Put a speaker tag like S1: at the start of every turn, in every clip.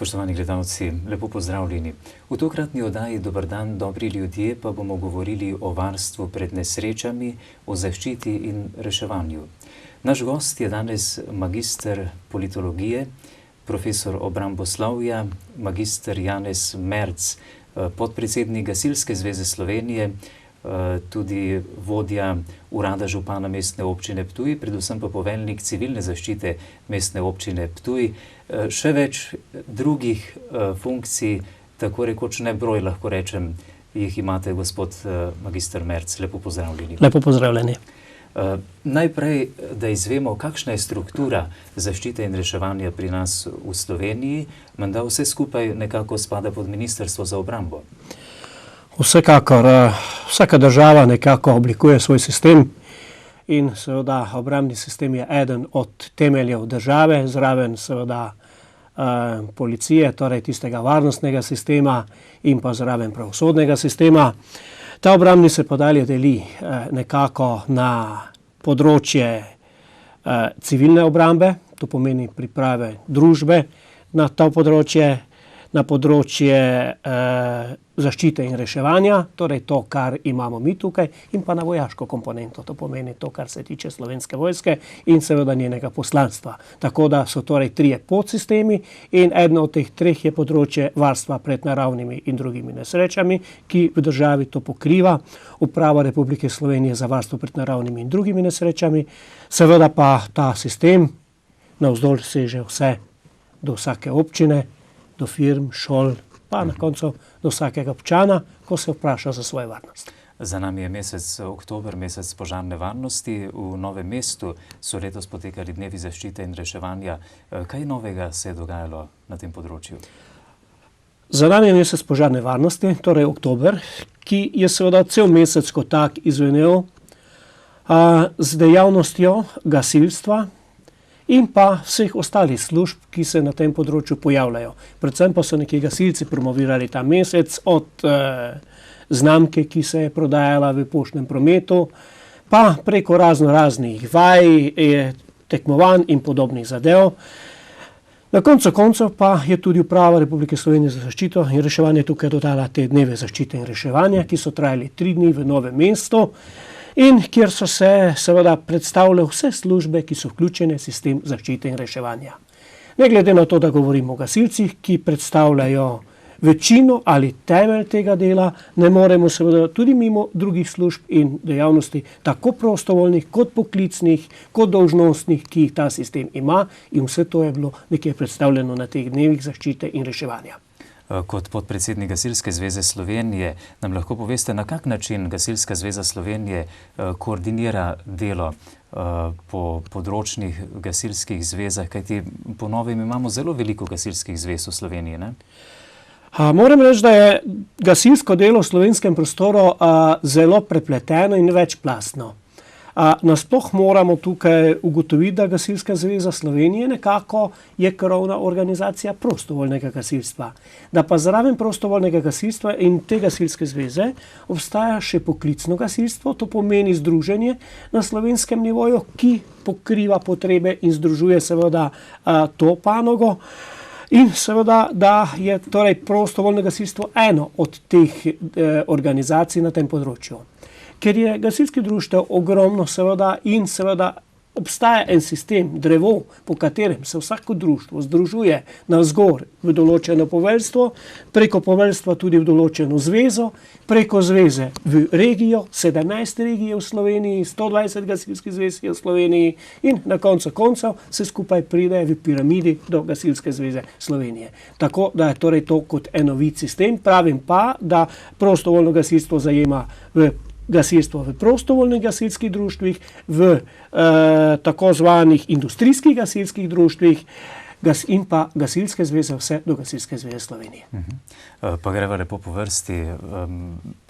S1: Spoštovani gledalci, lepo pozdravljeni. V tokratni oddaji Dober dan, dobri ljudje pa bomo govorili o varstvu pred nesrečami, o zaščiti in reševanju. Naš gost je danes magister politologije, profesor obramboslovja, magister Janez Merc, podpredsednik Gasilske zveze Slovenije, tudi vodja urada župana mestne občine Ptuj, predvsem pa poveljnik civilne zaščite mestne občine Ptuj. Še več drugih funkcij, tako rekoč nebroj, lahko rečem, jih imate, gospod magister Merc. Lepo pozdravljeni.
S2: Lepo pozdravljeni.
S1: Najprej, da izvemo, kakšna je struktura zaščite in reševanja pri nas v Sloveniji, menda vse skupaj nekako spada pod Ministrstvo za obrambo.
S2: Vsekakor, vsaka država nekako oblikuje svoj sistem in seveda obrambni sistem je eden od temeljev države, zraven seveda policije, torej tistega varnostnega sistema in pa zraven pravosodnega sistema. Ta obrambni se pa dalje deli nekako na področje civilne obrambe, to pomeni priprave družbe na to področje, na področje zaščite in reševanja, torej to, kar imamo mi tukaj, in pa na vojaško komponento, to pomeni to, kar se tiče Slovenske vojske in seveda njenega poslanstva. Tako da so torej trije podsistemi in eno od teh treh je področje varstva pred naravnimi in drugimi nesrečami, ki v državi to pokriva Uprava Republike Slovenije za varstvo pred naravnimi in drugimi nesrečami. Seveda pa ta sistem navzdolj seže vse do vsake občine, do firm, šol, pa na koncu do vsakega občana, ko se vpraša za svojo varnost.
S1: Za nami je mesec oktober, mesec požarne varnosti. V Novem mestu so letos potekali dnevi zaščite in reševanja. Kaj novega se je dogajalo na tem področju?
S2: Za nami je mesec požarne varnosti, torej oktober, ki je seveda cel mesec kot tak izvenel z dejavnostjo gasilstva in pa vseh ostalih služb, ki se na tem področju pojavljajo. Predvsem pa so neki gasilci promovirali ta mesec od znamke, ki se je prodajala v poštnem prometu, pa preko raznih vaj, tekmovanj in podobnih zadev. Na koncu koncev pa je tudi Uprava Republike Slovenije za zaščito in reševanje tukaj dodala te dneve zaščite in reševanja, ki so trajali 3 dni v Novem mestu, in kjer so se seveda predstavile vse službe, ki so vključene v sistem zaščite in reševanja. Ne glede na to, da govorimo o gasilcih, ki predstavljajo večino ali temelj tega dela, ne moremo seveda tudi mimo drugih služb in dejavnosti, tako prostovoljnih, kot poklicnih, kot dolžnostnih, ki jih ta sistem ima, in vse to je bilo nekje predstavljeno na teh dnevih zaščite in reševanja.
S1: Kot podpredsednik Gasilske zveze Slovenije nam lahko poveste, na kak način Gasilska zveza Slovenije koordinira delo po področnih gasilskih zvezah, kajti po novem imamo zelo veliko gasilskih zvez v Sloveniji, ne?
S2: Moram reči, da je gasilsko delo v slovenskem prostoru zelo prepleteno in večplastno. Nasploh moramo tukaj ugotoviti, da Gasilska zveza Slovenije nekako je krovna organizacija prostovoljnega gasilstva. Da pa zraven prostovoljnega gasilstva in te gasilske zveze obstaja še poklicno gasilstvo, to pomeni združenje na slovenskem nivoju, ki pokriva potrebe in združuje seveda to panogo. In seveda, da je torej prostovoljno gasilstvo eno od teh organizacij na tem področju. Ker je gasilskih društev ogromno seveda in seveda obstaja en sistem, drevo, po katerem se vsako društvo združuje navzgor v določeno poveljstvo, preko poveljstva tudi v določeno zvezo, preko zveze v regijo, 17 regije v Sloveniji, 120 gasilskih zvez je v Sloveniji in na koncu koncev se skupaj pride v piramidi do Gasilske zveze Slovenije. Tako da je torej to kot enovit sistem, pravim pa, da prostovoljno gasilstvo zajema gasilstvo v prostovoljnih gasilskih društvih, v tako zvanih industrijskih gasilskih društvih in pa gasilske zveze vse do Gasilske zveze Slovenije.
S1: Pa greva lepo po vrsti.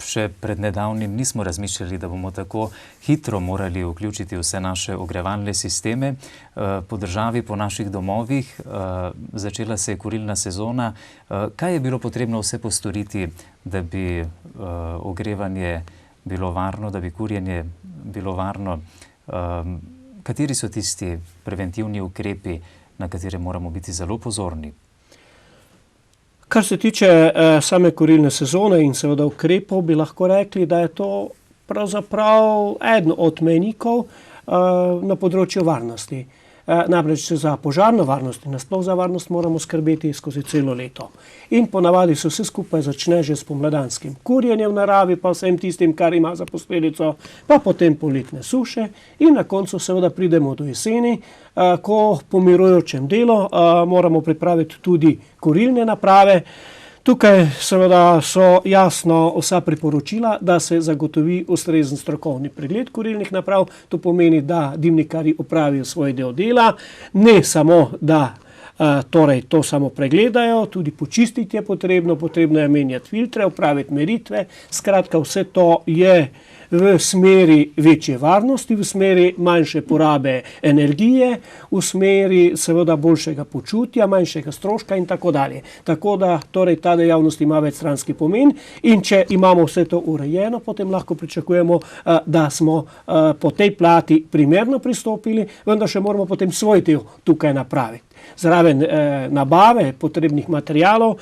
S1: Še pred nedavnim nismo razmišljali, da bomo tako hitro morali vključiti vse naše ogrevalne sisteme po državi, po naših domovih. Začela se je kurilna sezona. Kaj je bilo potrebno vse postoriti, da bi ogrevanje bilo varno, da bi kurjenje bilo varno? Kateri so tisti preventivni ukrepi, na katere moramo biti zelo pozorni?
S2: Kar se tiče same kurilne sezone in seveda ukrepov, bi lahko rekli, da je to pravzaprav eden od mejnikov na področju varnosti. Namreč za požarno varnost in nasploh za varnost moramo skrbeti skozi celo leto. In ponavadi se vse skupaj začne že s pomladanskim kurjenjem v naravi, pa vsem tistim, kar ima za posledico, pa potem poletne suše in na koncu seveda pridemo do jeseni, ko po mirujočem delu moramo pripraviti tudi kurilne naprave. Tukaj seveda so jasno vsa priporočila, da se zagotovi ustrezen strokovni pregled kurilnih naprav. To pomeni, da dimnikarji opravijo svoj del dela, ne samo, da torej to samo pregledajo, tudi počistiti je potrebno je menjati filtre, opraviti meritve. Skratka, vse to je v smeri večje varnosti, v smeri manjše porabe energije, v smeri seveda boljšega počutja, manjšega stroška in tako dalje. Tako da torej ta dejavnost ima večstranski pomen in če imamo vse to urejeno, potem lahko pričakujemo, da smo po tej plati primerno pristopili, vendar še moramo potem svoj del tukaj napraviti. Zraven nabave potrebnih materialov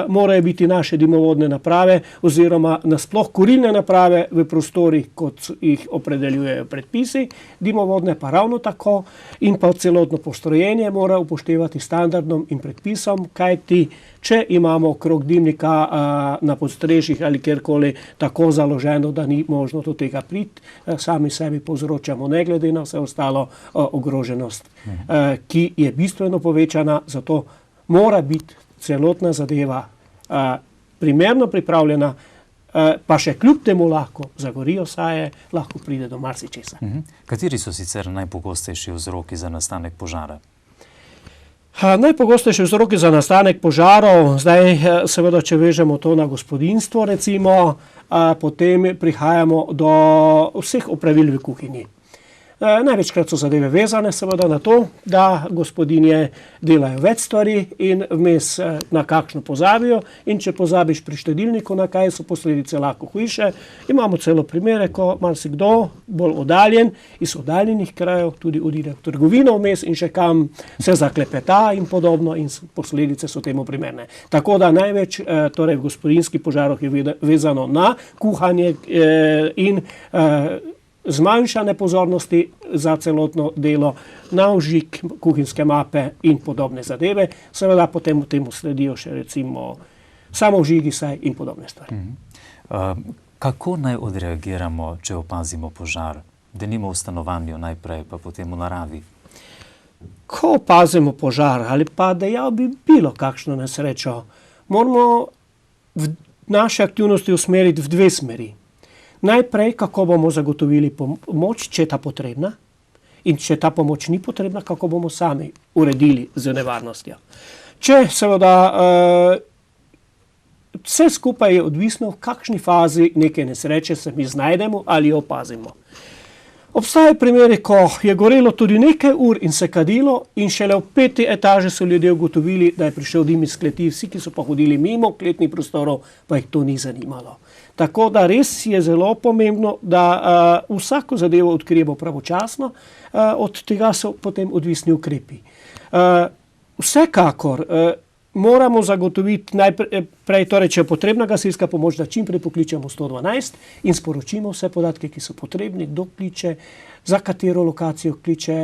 S2: morajo biti naše dimovodne naprave oziroma nasploh kurilne naprave v prostorih, kot jih opredeljujejo predpisi, dimovodne pa ravno tako in pa celotno postrojenje mora upoštevati standardom in predpisom, kajti če imamo okrog dimnika na podstrešjih ali kjerkoli tako založeno, da ni možno do tega priti, sami sebi povzročamo ne glede na vse ostalo ogroženost, ki je bistveno povečana, zato mora biti celotna zadeva primerno pripravljena, pa še kljub temu lahko zagorijo saje, lahko pride do marsičesa.
S1: Kateri so sicer najpogostejši vzroki za nastanek požara?
S2: Najpogostejši vzroki za nastanek požarov, zdaj seveda, če vežemo to na gospodinjstvo recimo, potem prihajamo do vseh opravil v kuhinji. Največkrat so zadeve vezane seveda na to, da gospodinje delajo več stvari in vmes na kakšno pozabijo in če pozabiš pri štedilniku na kaj, so posledice lahko hujše. Imamo celo primere, ko marsikdo bolj oddaljen iz oddaljenih krajev tudi odide v trgovino vmes in še kam se zaklepeta in podobno in posledice so temu primerne. Tako da največ torej v gospodinjskih požarih je vezano na kuhanje in zmanjšane pozornosti za celotno delo, na vžig kuhinjske mape in podobne zadeve. Seveda potem v temu sledijo še recimo samovžigi saj in podobne stvari.
S1: Kako naj odreagiramo, če opazimo požar? Denimo v stanovanju najprej, pa potem v naravi.
S2: Ko opazimo požar ali pa dejal bi bilo kakšno nesrečo, moramo naše aktivnosti usmeriti v dve smeri. Najprej, kako bomo zagotovili pomoč, če je ta potrebna, in če ta pomoč ni potrebna, kako bomo sami uredili z nevarnostjo. Če seveda vse skupaj je odvisno, v kakšni fazi neke nesreče se mi znajdemo ali jo opazimo. Obstajajo primeri, ko je gorelo tudi nekaj ur in se kadilo in šele v 5. etaži so ljudje ugotovili, da je prišel dim iz kleti, vsi, ki so pa hodili mimo kletnih prostorov, pa jih to ni zanimalo. Tako da res je zelo pomembno, da vsako zadevo odkrijemo pravočasno, od tega so potem odvisni ukrepi. Vsekakor moramo zagotoviti najprej, torej, če je potrebna gasilska pomoč, da čim prej pokličemo 112 in sporočimo vse podatke, ki so potrebni, kdo kliče, za katero lokacijo kliče,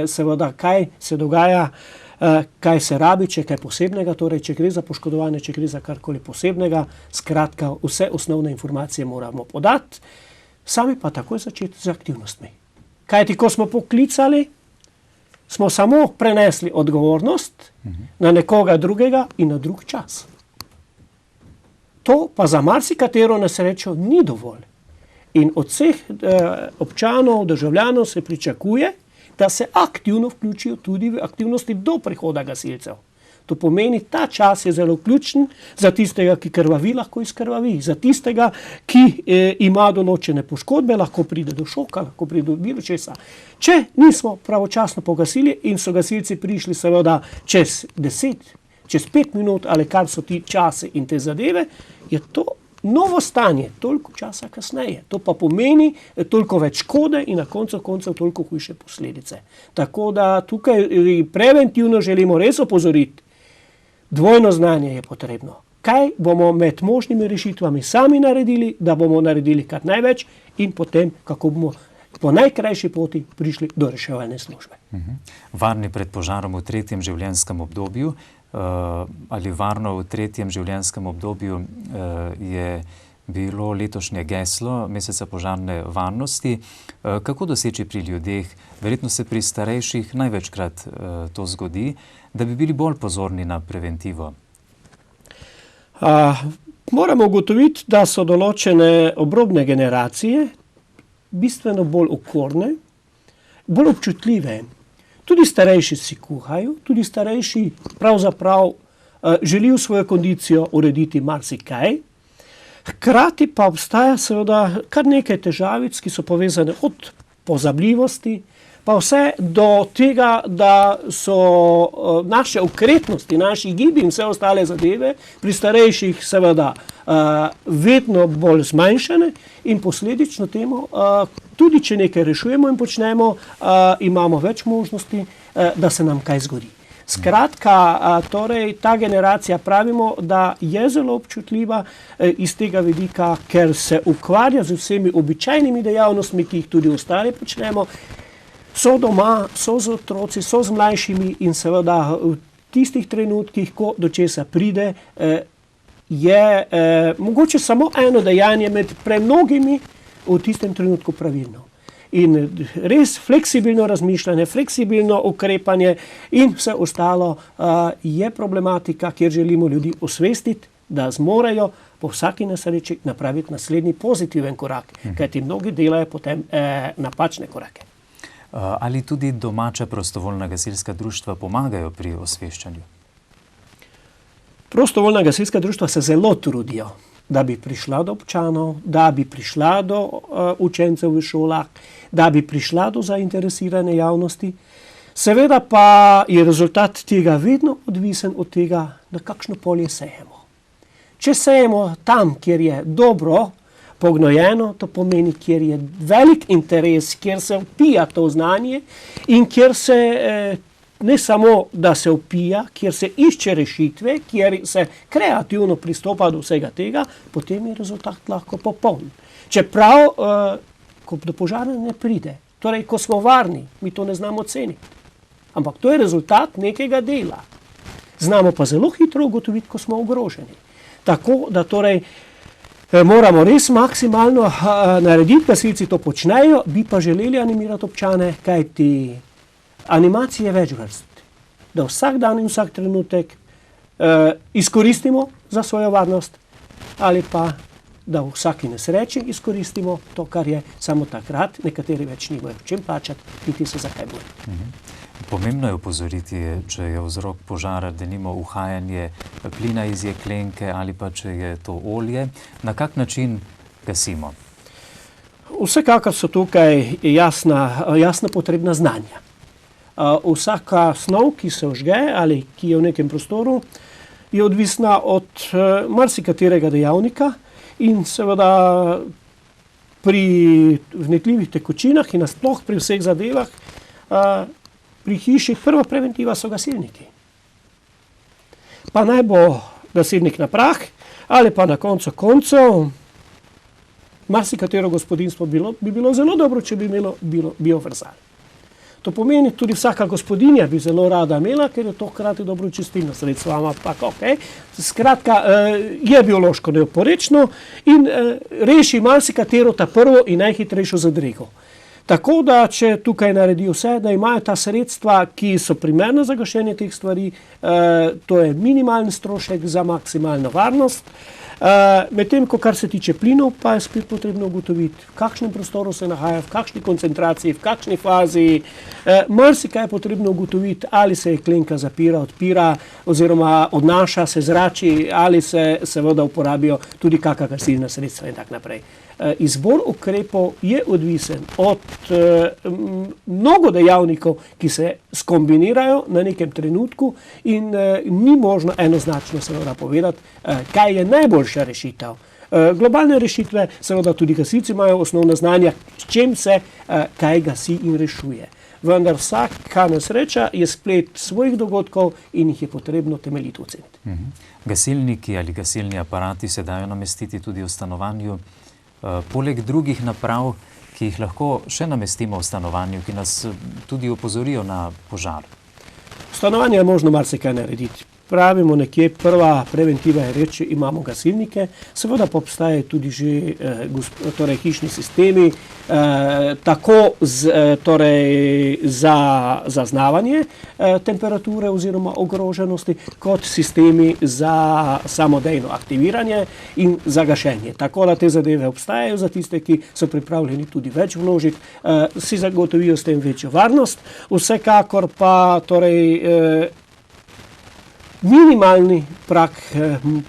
S2: seveda kaj se dogaja, kaj se rabi, če kaj posebnega, torej če gre za poškodovanje, če gre za karkoli posebnega, skratka vse osnovne informacije moramo podati, sami pa takoj začeti z aktivnostmi. Kajti, ko smo poklicali, smo samo prenesli odgovornost na nekoga drugega in na drug čas. To pa za marsikatero nesrečo ni dovolj. In od vseh občanov, državljanov se pričakuje, da se aktivno vključijo tudi v aktivnosti do prihoda gasilcev. To pomeni, ta čas je zelo ključen za tistega, ki krvavi, lahko izkrvavi, za tistega, ki ima določene poškodbe, lahko pride do šoka, lahko pride do bilo česa. Če nismo pravočasno pogasili in so gasilci prišli seveda čez 10, čez 5 minut ali kar so ti časi in te zadeve, je to novo stanje, toliko časa kasneje. To pa pomeni toliko več škode in na koncu koncev toliko hujše posledice. Tako da tukaj preventivno želimo res opozoriti, dvojno znanje je potrebno. kaj bomo med možnimi rešitvami sami naredili, da bomo naredili kar največ in potem, kako bomo po najkrajši poti prišli do reševalne službe.
S1: Varni pred požarom v tretjem življenjskem obdobju ali varno v tretjem življenjskem obdobju je bilo letošnje geslo meseca požarne varnosti. Kako doseči pri ljudeh, verjetno se pri starejših največkrat to zgodi, da bi bili bolj pozorni na preventivo?
S2: Moramo ugotoviti, da so določene obrobne generacije bistveno bolj okorne, bolj občutljive. Tudi starejši si kuhajo, tudi starejši pravzaprav želijo svojo kondicijo urediti marsikaj. Hkrati pa obstaja seveda kar nekaj težavic, ki so povezane od pozabljivosti, pa vse do tega, da so naše ukrepnosti, naši gibi in vse ostale zadeve pri starejših seveda vedno bolj zmanjšane in posledično temu, tudi če nekaj rešujemo in počnemo, imamo več možnosti, da se nam kaj zgodi. Skratka, torej ta generacija pravimo, da je zelo občutljiva iz tega vidika, ker se ukvarja z vsemi običajnimi dejavnostmi, ki jih tudi ostali počnemo, so doma, so z otroci, so z mlajšimi in seveda v tistih trenutkih, ko do česa pride, je mogoče samo eno dejanje med premnogimi v tistem trenutku pravilno. In res fleksibilno razmišljanje, fleksibilno ukrepanje in vse ostalo je problematika, kjer želimo ljudi osvestiti, da zmorejo po vsaki nesreči napraviti naslednji pozitiven korak, kajti mnogi delajo potem napačne korake.
S1: Ali tudi domača prostovoljna gasilska društva pomagajo pri osveščanju?
S2: Prostovoljna gasilska društva se zelo trudijo, da bi prišla do občanov, da bi prišla do učencev v šolah, da bi prišla do zainteresirane javnosti. Seveda pa je rezultat tega vedno odvisen od tega, na kakšno polje sejemo. Če sejemo tam, kjer je dobro pognojeno, to pomeni, kjer je velik interes, kjer se vpija to znanje in kjer se ne samo, da se vpija, kjer se išče rešitve, kjer se kreativno pristopa do vsega tega, potem je rezultat lahko popoln. Čeprav, ko do požara ne pride, torej, ko smo varni, mi to ne znamo ceniti. Ampak to je rezultat nekega dela. Znamo pa zelo hitro ugotoviti, ko smo ogroženi. Tako, da torej moramo res maksimalno narediti, gasilci to počnejo, bi pa želeli animirati občane, kajti animacije več vrst, da vsak dan in vsak trenutek izkoristimo za svojo varnost ali pa da v vsaki nesreči izkoristimo to, kar je samo takrat, nekateri več nimajo v čem plačati, niti se zakaj bojo.
S1: Pomembno je opozoriti, če je vzrok požara denimo uhajanje plina iz jeklenke ali pa če je to olje, na kak način gasimo?
S2: Vsekakor so tukaj jasna potrebna znanja. Vsaka snov, ki se vžge ali ki je v nekem prostoru, je odvisna od marsikaterega dejavnika in seveda pri vnetljivih tekočinah in nasploh pri vseh zadevah pri hiši prva preventiva so gasilniki. Pa naj bo gasilnik na prah ali pa na koncu koncev marsikatero gospodinjstvo bi bilo zelo dobro, če bi imelo biovrzal. To pomeni, tudi vsaka gospodinja bi zelo rada imela, ker je to hkrati dobro čistilno sredstvo, ampak okej. Skratka, je biološko neoporečno in reši marsikatero ta prvo in najhitrejšo zadrego. Tako da, če tukaj naredi vse, da imajo ta sredstva, ki so primerna za gašenje teh stvari, to je minimalen strošek za maksimalno varnost. Medtem ko kar se tiče plinov, pa je spet potrebno ugotoviti, v kakšnem prostoru se nahaja, v kakšni koncentraciji, v kakšni fazi. Marsikaj je potrebno ugotoviti, ali se jeklenka zapira, odpira oziroma odnaša, se zrači, ali se seveda uporabijo tudi kakšna gasilna sredstva in tako naprej. Izbor ukrepov je odvisen od mnogo dejavnikov, ki se skombinirajo na nekem trenutku in ni možno enoznačno seveda povedati, kaj je najboljša rešitev. Globalne rešitve, seveda tudi gasilci imajo osnovna znanja, s čem se kaj gasi in rešuje. vendar vsaka nesreča je splet svojih dogodkov in jih je potrebno temeljito oceniti.
S1: Gasilniki ali gasilni aparati se dajo namestiti tudi v stanovanju, poleg drugih naprav, ki jih lahko še namestimo v stanovanju, ki nas tudi opozorijo na požar.
S2: V stanovanju je možno marsikaj narediti. Pravimo nekje, prva preventiva je reči, imamo gasilnike, seveda pa obstajajo tudi že torej hišni sistemi, tako za zaznavanje temperature oziroma ogroženosti, kot sistemi za samodejno aktiviranje in za gašenje. Tako da te zadeve obstajajo za tiste, ki so pripravljeni tudi več vložiti, si zagotovijo s tem večjo varnost. Vsekakor pa torej minimalni prak,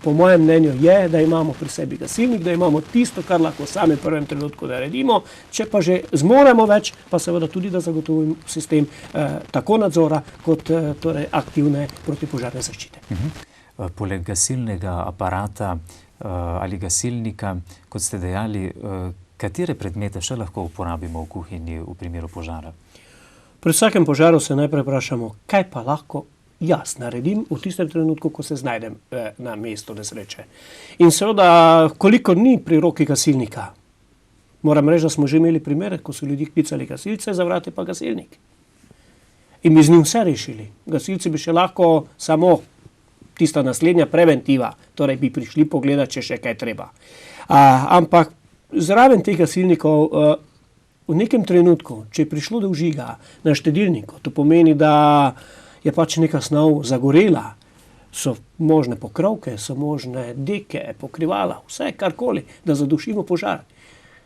S2: po mojem mnenju, je, da imamo pri sebi gasilnik, da imamo tisto, kar lahko sami v prvem trenutku naredimo, če pa že zmoremo več, pa seveda tudi, da zagotovimo sistem tako nadzora, kot torej aktivne protipožarne zaščite.
S1: Poleg gasilnega aparata ali gasilnika, kot ste dejali, katere predmete še lahko uporabimo v kuhinji v primeru požara?
S2: Pri vsakem požaru se najprej vprašamo, kaj pa lahko jaz naredim v tistem trenutku, ko se znajdem na mestu nesreče. In seveda, koliko ni pri roki gasilnika. Moram reči, da smo že imeli primere, ko so ljudi klicali gasilce, za vrati pa gasilnik. In bi z njim vse rešili. Gasilci bi še lahko samo tista naslednja preventiva, torej bi prišli pogledati, če še kaj treba. Ampak zraven teh gasilnikov v nekem trenutku, če je prišlo do vžiga na štedilniku, to pomeni, da je pač neka snov zagorela, so možne pokrovke, so možne deke, pokrivala, vse karkoli, da zadušimo požar.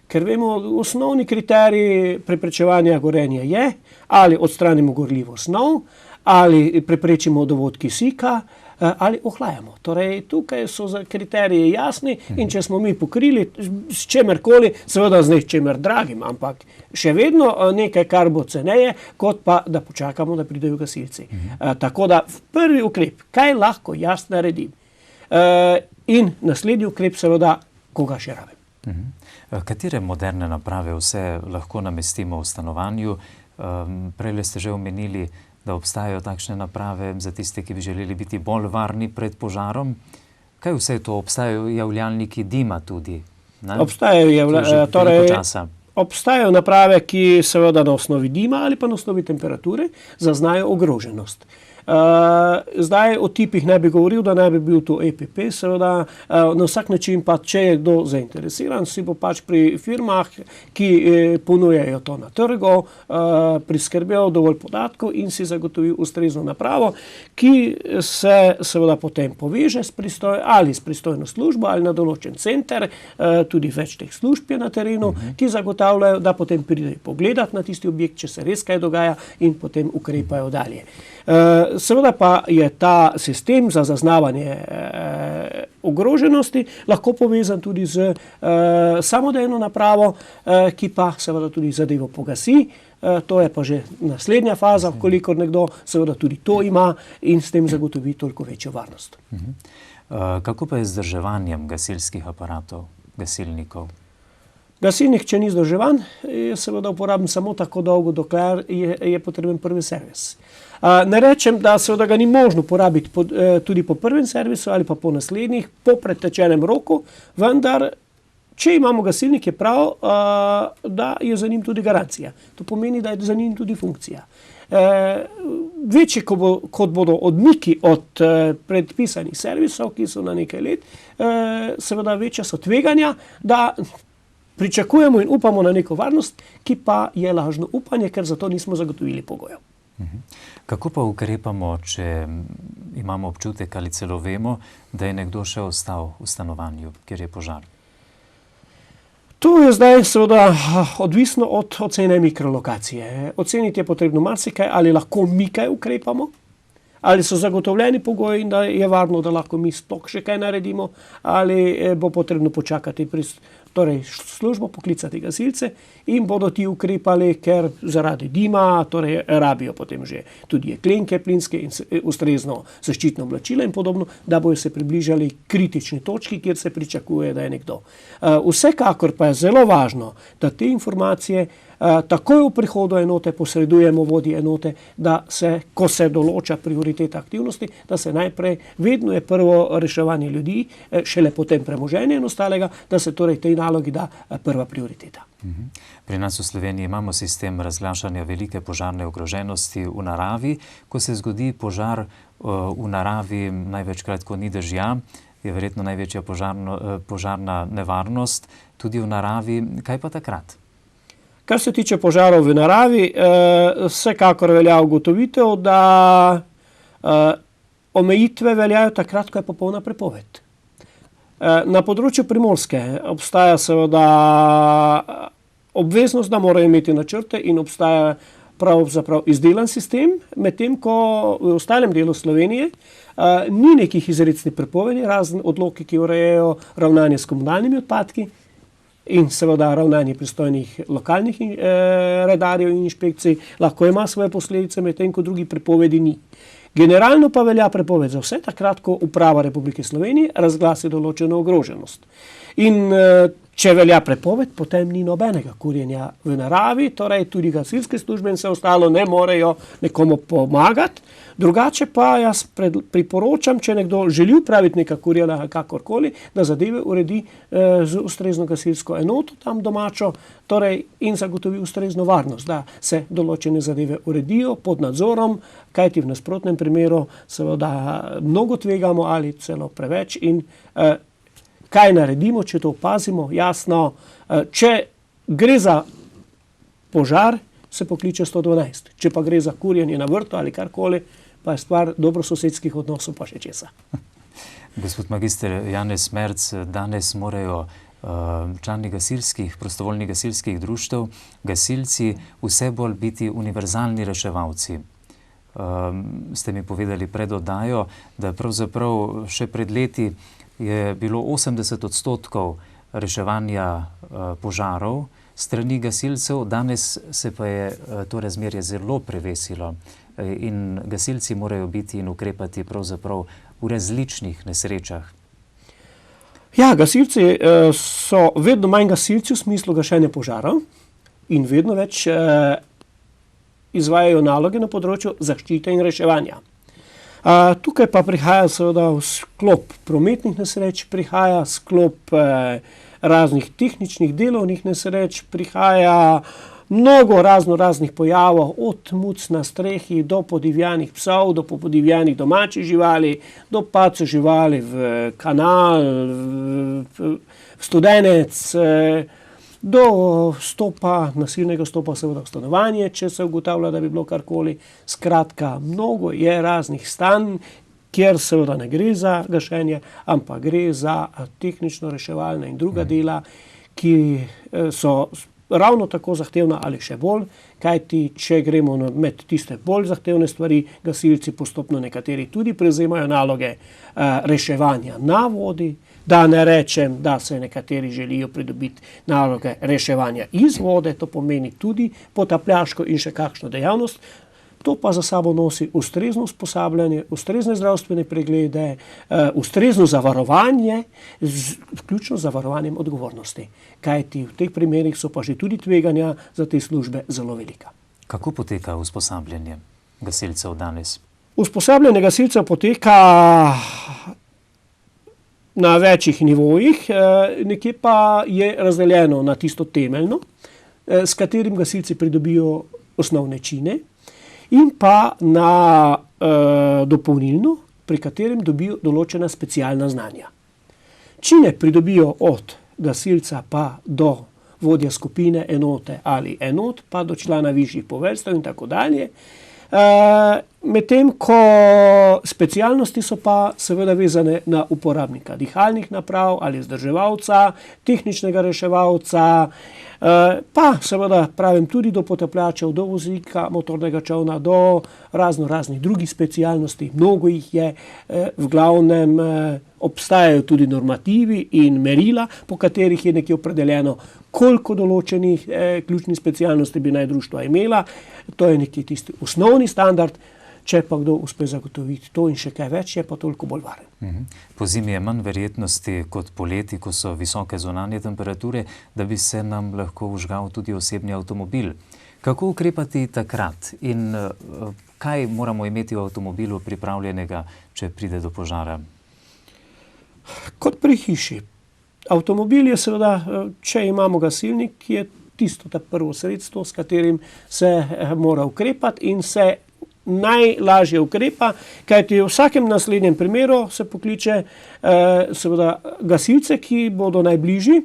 S2: Ker vemo, osnovni kriterij preprečevanja gorenja je, ali odstranimo gorljivo snov, ali preprečimo dovod kisika, ali ohlajamo. Torej, tukaj so kriteriji jasni in če smo mi pokrili s čemerkoli, seveda z nečemer dragim, ampak še vedno nekaj, kar bo ceneje, kot pa da počakamo, da pridejo gasilci. Tako da prvi ukrep, kaj lahko jaz naredim? In naslednji ukrep seveda, koga še rabim.
S1: Katere moderne naprave vse lahko namestimo v stanovanju? Prej ste že omenili, da obstajajo takšne naprave za tiste, ki bi želeli biti bolj varni pred požarom. Kaj vse to? Obstajajo javljalniki dima tudi?
S2: Obstajajo naprave, ki seveda na osnovi dima ali pa na osnovi temperature zaznajo ogroženost. Zdaj o tipih ne bi govoril, da ne bi bil to EPP, seveda na vsak način pa, če je kdo zainteresiran, si bo pač pri firmah, ki ponujajo to na trgu, priskrbel dovolj podatkov in si zagotovil ustrezno napravo, ki se seveda potem poveže s pristojno službo ali na določen center, tudi več teh služb je na terenu, ki zagotavljajo, da potem pridejo pogledati na tisti objekt, če se res kaj dogaja in potem ukrepajo dalje. Seveda pa je ta sistem za zaznavanje ogroženosti lahko povezan tudi z samodejno napravo, ki pa seveda tudi zadevo pogasi. To je pa že naslednja faza, kolikor nekdo seveda tudi to ima in s tem zagotovi toliko večjo varnost.
S1: Kako pa je z vzdrževanjem gasilskih aparatov, gasilnikov?
S2: Gasilnik, če ni vzdrževan, je seveda uporaben samo tako dolgo, dokler je potreben prvi servis. Ne rečem, da seveda ga ni možno uporabiti tudi po prvem servisu ali pa po naslednjih, po pretečenem roku, vendar, če imamo gasilnik, je prav, da je za njim tudi garancija. To pomeni, da je za njim tudi funkcija. Večji, kot bodo odmiki od predpisanih servisov, ki so na nekaj let, seveda večja so tveganja, da pričakujemo in upamo na neko varnost, ki pa je lažno upanje, ker za to nismo zagotovili pogojev.
S1: Kako pa ukrepamo, če imamo občutek ali celo vemo, da je nekdo še ostal v stanovanju, kjer je požar?
S2: To je zdaj seveda odvisno od ocene mikrolokacije. Oceniti je potrebno marsikaj, ali lahko mi kaj ukrepamo, ali so zagotovljeni pogoji in da je varno, da lahko mi sploh še kaj naredimo, ali bo potrebno počakati torej službo, poklicati gasilce in bodo ti ukrepali, ker zaradi dima, torej rabijo potem že tudi jeklenke plinske in ustrezno zaščitno oblačilo in podobno, da bojo se približali kritični točki, kjer se pričakuje, da je nekdo. Vsekakor pa je zelo važno, da te informacije takoj v prihodu enote posredujemo vodji enote, da se, ko se določa prioriteta aktivnosti, da se najprej, vedno je prvo reševanje ljudi, šele potem premoženje in ostalega, da se torej tej nalogi da prva prioriteta.
S1: Pri nas v Sloveniji imamo sistem razglašanja velike požarne ogroženosti v naravi. Ko se zgodi požar v naravi, največkrat, ko ni dežja, je verjetno največja požarna nevarnost tudi v naravi. Kaj pa takrat?
S2: Kar se tiče požarov v naravi, vsekakor velja ugotovitev, da omejitve veljajo takrat, ko je popolna prepoved. Na področju Primorske obstaja seveda obveznost, da morajo imeti načrte in obstaja pravzaprav izdelan sistem, medtem ko v ostalem delu Slovenije ni nekih izrecnih prepovedi, razen odloki, ki urejajo ravnanje s komunalnimi odpadki in seveda ravnanje pristojnih lokalnih redarjev in inšpekcij lahko ima svoje posledice, medtem ko drugi prepovedi ni. Generalno pa velja prepoved za vse, takrat, ko Uprava Republike Slovenije razglasi določeno ogroženost. In če velja prepoved, potem ni nobenega kurjenja v naravi, torej tudi gasilske službe in vse ostalo ne morejo nekomu pomagati. Drugače pa jaz priporočam, če nekdo želi upraviti neka kurjenja ali kakorkoli, da zadeve uredi z ustrezno gasilsko enoto tam domačo, torej in zagotovi ustrezno varnost, da se določene zadeve uredijo pod nadzorom, kajti v nasprotnem primeru seveda mnogo tvegamo ali celo preveč in kaj naredimo, če to opazimo? Jasno, če gre za požar, se pokliče 112. Če pa gre za kurjenje na vrtu ali karkoli, pa je stvar dobrososedskih odnosov pa še česa.
S1: Gospod magister Janez Merc, danes morajo člani gasilskih, prostovoljnih gasilskih društev, gasilci vse bolj biti univerzalni reševalci. Ste mi povedali pred oddajo, da pravzaprav še pred leti je bilo 80% reševanja požarov strani gasilcev, danes se pa je to razmerje zelo prevesilo in gasilci morajo biti in ukrepati pravzaprav v različnih nesrečah.
S2: Ja, gasilci so vedno manj gasilci v smislu gašenja požarov in vedno več izvajajo naloge na področju zaščite in reševanja. Tukaj pa prihaja seveda v sklop prometnih nesreč, prihaja sklop raznih tehničnih delovnih nesreč, prihaja mnogo raznih pojavov, od muc na strehi do podivjanih psov, do podivjanih domačih živali, do padcev živali v kanal, v studenec, do nasilnega vstopa seveda v stanovanje, če se ugotavlja, da bi bilo karkoli. Skratka, mnogo je raznih stanj, kjer seveda ne gre za gašenje, ampak gre za tehnično reševalna in druga dela, ki so ravno tako zahtevna ali še bolj, kajti če gremo med tiste bolj zahtevne stvari, gasilci postopno nekateri tudi prevzemajo naloge reševanja na vodi, da ne rečem, da se nekateri želijo pridobiti naloge reševanja iz vode, to pomeni tudi potapljaško in še kakšno dejavnost. To pa za sabo nosi ustrezno usposabljanje, ustrezne zdravstvene preglede, ustrezno zavarovanje, vključno z zavarovanjem odgovornosti. Kajti v teh primerih so pa že tudi tveganja za te službe zelo velika.
S1: Kako poteka usposabljanje gasilcev danes?
S2: Usposabljanje gasilcev poteka na večjih nivojih, nekje pa je razdeljeno na tisto temeljno, s katerim gasilci pridobijo osnovne čine, in pa na dopolnilno, pri katerem dobijo določena specialna znanja. Čine pridobijo od gasilca pa do vodja skupine, enote ali enot, pa do člana višjih poveljstev in tako dalje. Medtem ko specialnosti so pa seveda vezane na uporabnika dihalnih naprav ali vzdrževalca, tehničnega reševalca, pa seveda pravim tudi do potapljačev, do voznika motornega čolna, do raznih drugih specialnosti. Mnogo jih je, v glavnem obstajajo tudi normativi in merila, po katerih je nekje opredeljeno, koliko določenih ključnih specialnosti bi naj društva imela. To je nekje tisti osnovni standard. če pa kdo uspe zagotoviti to in še kaj več, je pa toliko bolj varen.
S1: Po zimi je manj verjetnosti kot poleti, ko so visoke zunanje temperature, da bi se nam lahko vžgal tudi osebni avtomobil. Kako ukrepati takrat in kaj moramo imeti v avtomobilu pripravljenega, če pride do požara?
S2: Kot pri hiši. Avtomobil je seveda, če imamo gasilnik, je tisto ta prvo sredstvo, s katerim se mora ukrepati in se najlažje ukrepa, kajti v vsakem naslednjem primeru se pokliče seveda gasilce, ki bodo najbližji.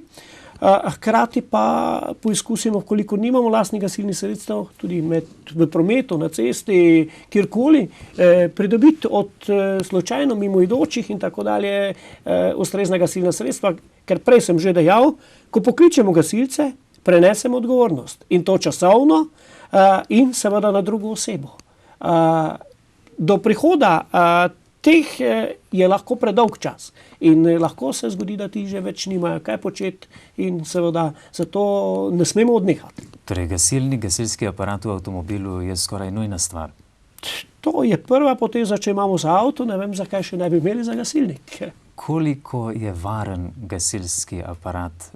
S2: Hkrati pa poizkusimo, koliko nimamo lastnih gasilnih sredstev, tudi v prometu, na cesti, kjerkoli, pridobiti od slučajno mimoidočih in tako dalje ustrezna gasilna sredstva, ker prej sem že dejal, ko pokličemo gasilce, prenesemo odgovornost in to časovno in seveda na drugo osebo. Do prihoda teh je lahko predolg čas in lahko se zgodi, da ti že več nimajo kaj početi in seveda zato ne smemo odnehati.
S1: Torej, gasilski aparat v avtomobilu je skoraj nujna stvar.
S2: To je prva poteza, če imamo za avto, ne vem, zakaj še ne bi imeli za gasilnik.
S1: Koliko je varen gasilski aparat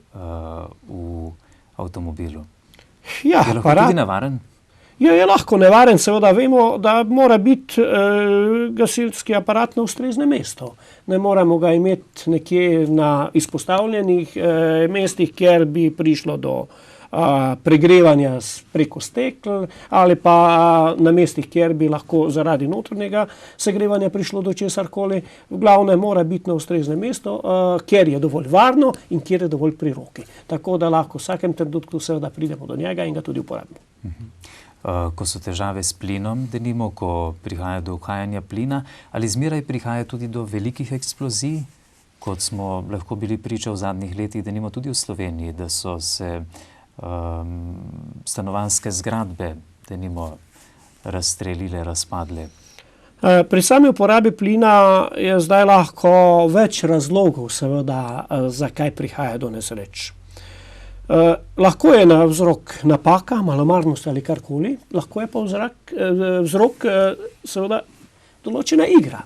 S1: v avtomobilu?
S2: Ja,
S1: je lahko tudi nevaren?
S2: Je lahko nevaren, seveda vemo, da mora biti gasilski aparat na ustreznem mestu. Ne moramo ga imeti nekje na izpostavljenih mestih, kjer bi prišlo do pregrevanja preko stekel ali pa na mestih, kjer bi lahko zaradi notranjega segrevanja prišlo do česarkoli. V glavnem mora biti na ustreznem mestu, kjer je dovolj varno in kjer je dovolj pri roki. Tako da lahko v vsakem trenutku seveda pridemo do njega in ga tudi uporabimo.
S1: Ko so težave s plinom, denimo, ko prihaja do uhajanja plina, ali zmeraj prihaja tudi do velikih eksplozij, kot smo lahko bili priča v zadnjih letih, denimo tudi v Sloveniji, da so se stanovanjske zgradbe, denimo, razstrelile, razpadle?
S2: Pri sami uporabi plina je zdaj lahko več razlogov, seveda, zakaj prihaja do nesreč. Lahko je vzrok napaka, malomarnost ali karkoli, lahko je pa vzrok seveda določena igra.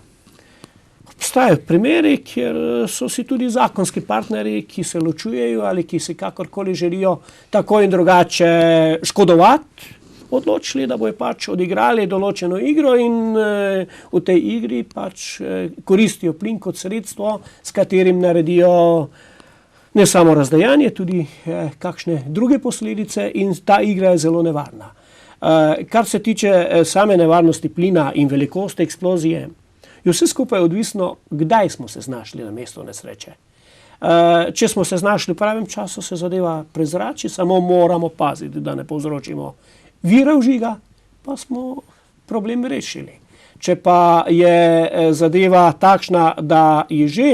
S2: Obstajajo primeri, kjer so si tudi zakonski partnerji, ki se ločujejo ali ki si kakorkoli želijo tako in drugače škodovati, odločili, da bojo pač odigrali določeno igro in v tej igri pač koristijo plin kot sredstvo, s katerim naredijo ne samo razdejanje, tudi kakšne druge posledice in ta igra je zelo nevarna. Kar se tiče same nevarnosti plina in velikosti eksplozije, je vse skupaj odvisno, kdaj smo se znašli na mestu nesreče. Če smo se znašli v pravem času, se zadeva prezrači, samo moramo paziti, da ne povzročimo vira vžiga, pa smo problem rešili. Če pa je zadeva takšna, da je že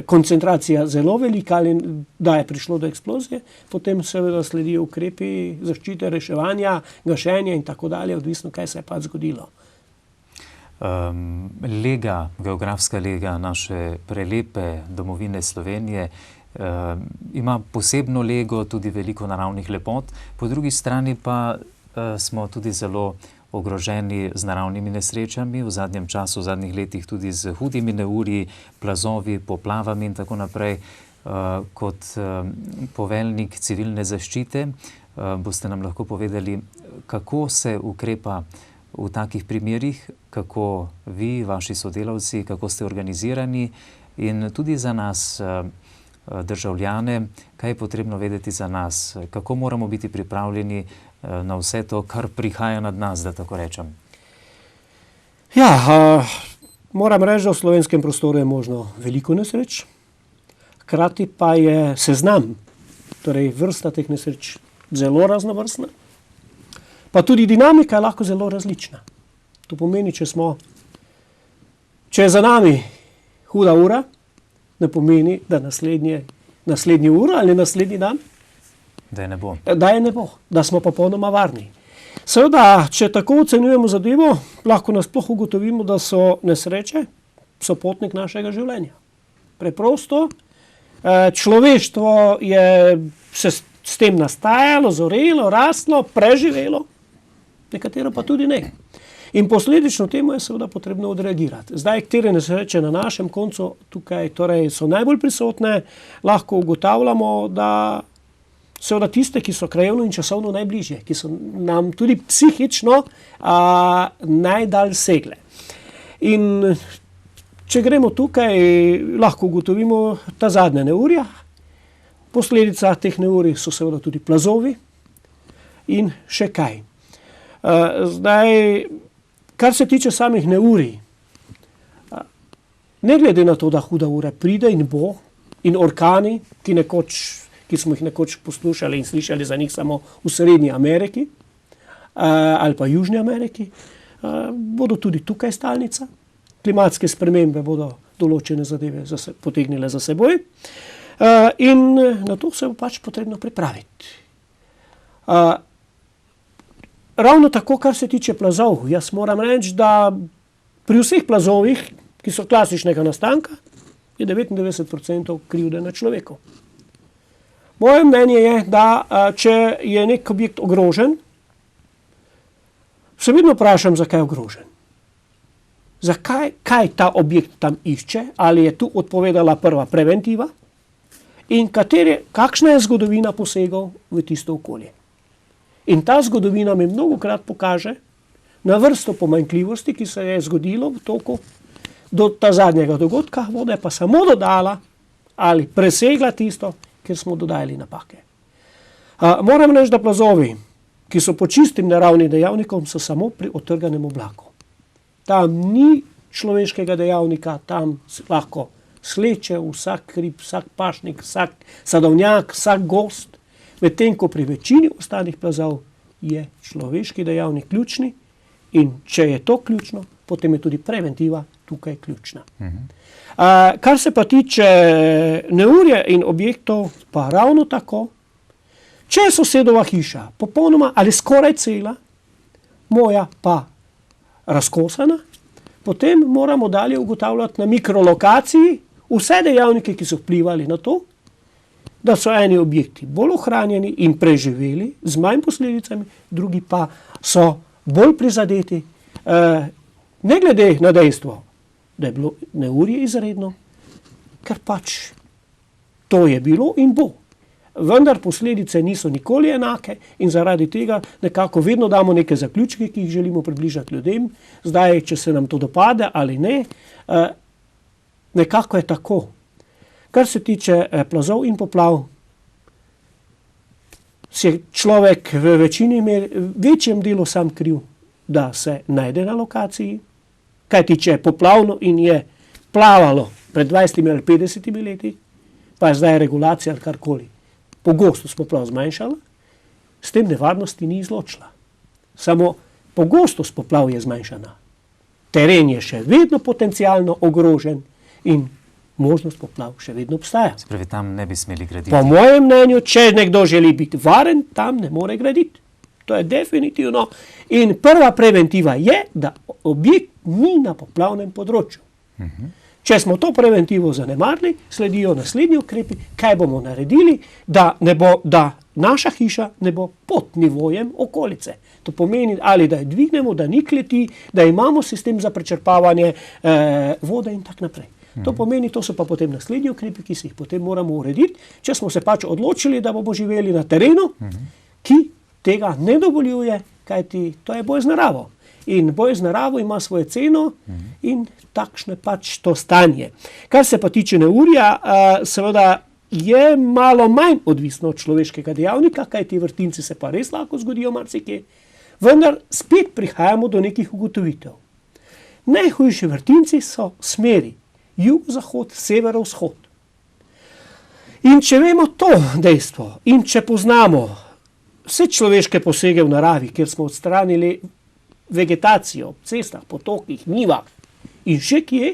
S2: koncentracija zelo velika ali da je prišlo do eksplozije, potem seveda sledijo ukrepi zaščite, reševanja, gašenja in tako dalje, odvisno, kaj se je pa zgodilo.
S1: Geografska lega naše prelepe domovine Slovenije ima posebno lego, tudi veliko naravnih lepot, po drugi strani pa smo tudi zelo ogroženi z naravnimi nesrečami, v zadnjem času, v zadnjih letih tudi z hudimi neurji, plazovi, poplavami in tako naprej. Kot poveljnik civilne zaščite boste nam lahko povedali, kako se ukrepa v takih primerih, kako vi, vaši sodelavci, kako ste organizirani in tudi za nas, državljane, kaj je potrebno vedeti za nas, kako moramo biti pripravljeni na vse to, kar prihaja nad nas, da tako rečem.
S2: Ja, moram reči, da v slovenskem prostoru je možno veliko nesreč, hkrati pa je seznam, torej vrsta teh nesreč zelo raznovrstna, pa tudi dinamika je lahko zelo različna. To pomeni, če je za nami huda ura, ne pomeni, da naslednji ura ali naslednji dan,
S1: da je ne bo.
S2: Da smo popolnoma varni. Seveda, če tako ocenjujemo zadevo, lahko nasploh ugotovimo, da so nesreče sopotnik našega življenja. Preprosto, človeštvo je se s tem nastajalo, zorelo, raslo, preživelo, nekatero pa tudi ne. In posledično temu je seveda potrebno odreagirati. Zdaj, katere nesreče na našem koncu tukaj torej so najbolj prisotne, lahko ugotavljamo, da seveda tiste, ki so krajevno in časovno najbližje, ki so nam tudi psihično najdalj segle. In če gremo tukaj, lahko ugotovimo ta zadnja neurja. Posledica teh neurij so seveda tudi plazovi in še kaj. Zdaj, kar se tiče samih neurij, ne glede na to, da huda ura pride in bo, in orkani, ki smo jih nekoč poslušali in slišali za njih samo v Srednji Ameriki ali pa Južni Ameriki, bodo tudi tukaj stalnica. Klimatske spremembe bodo določene zadeve potegnile za seboj in na to se bo pač potrebno pripraviti. Ravno tako, kar se tiče plazov, jaz moram reči, da pri vseh plazovih, ki so klasičnega nastanka, je 99% krivde na človeku. Moje mnenje je, da če je nek objekt ogrožen, se vedno vprašam, zakaj je ogrožen. Kaj ta objekt tam išče, ali je tu odpovedala prva preventiva in kakšna je zgodovina posegov v tisto okolje. In ta zgodovina mi mnogokrat pokaže na vrsto pomanjkljivosti, ki se je zgodilo v toku do ta zadnjega dogodka, voda je pa samo dodala ali presegla tisto, kjer smo dodajali napake. Moram reči, da plazovi, ki so po čistim naravnim dejavnikom, so samo pri otrganem oblaku. Tam ni človeškega dejavnika, tam lahko sleče vsak hrib, vsak pašnik, vsak sadovnjak, vsak gost, medtem ko pri večini ostalih plazov je človeški dejavnik ključni in če je to ključno, potem je tudi preventiva tukaj ključna. Kar se pa tiče neurja in objektov, pa ravno tako, če je sosedova hiša popolnoma ali skoraj cela, moja pa razkosana, potem moramo dalje ugotavljati na mikrolokaciji vse dejavnike, ki so vplivali na to, da so eni objekti bolj ohranjeni in preživeli z manj posledicami, drugi pa so bolj prizadeti, ne glede na dejstvo, da je bilo neurje izredno, ker pač to je bilo in bo. Vendar posledice niso nikoli enake in zaradi tega nekako vedno damo neke zaključke, ki jih želimo približati ljudem. Zdaj, če se nam to dopade ali ne, nekako je tako. Kar se tiče plazov in poplav, se človek v večjem delu sam kriv, da se najde na lokaciji, kajti če je poplavno in je plavalo pred 20 ali 50 leti, pa je zdaj regulacija ali karkoli, pogostost poplav zmanjšala, s tem nevarnosti ni izločila. Samo pogostost poplav je zmanjšana. Teren je še vedno potencialno ogrožen in možnost poplav še vedno obstaja.
S1: Spravi, tam ne bi smeli graditi.
S2: Po mojem mnenju, če nekdo želi biti varen, tam ne more graditi. To je definitivno. In prva preventiva je, da objekt ni na poplavnem področju. Če smo to preventivo zanemarili, sledijo naslednji ukrepi, kaj bomo naredili, da naša hiša ne bo pod nivojem okolice. To pomeni, ali da jo dvignemo, da ni kleti, da imamo sistem za prečrpavanje vode in tak naprej. To pomeni, to so pa potem naslednji ukrepi, ki si jih potem moramo urediti, če smo se pač odločili, da bomo živeli na terenu, ki tega ne dovoljuje, kajti to je boj z naravo. In boj z naravo ima svojo ceno in takšno je pač to stanje. Kar se pa tiče neurja, seveda je malo manj odvisno od človeškega dejavnika, kajti vrtinci se pa res lahko zgodijo marsikje, vendar spet prihajamo do nekih ugotovitev. Najhujši vrtinci so smeri jug-zahod, sever-vzhod. In če vemo to dejstvo in če poznamo vse človeške posege v naravi, kjer smo odstranili vegetacijo, cestah, potokih, njivah in še kje,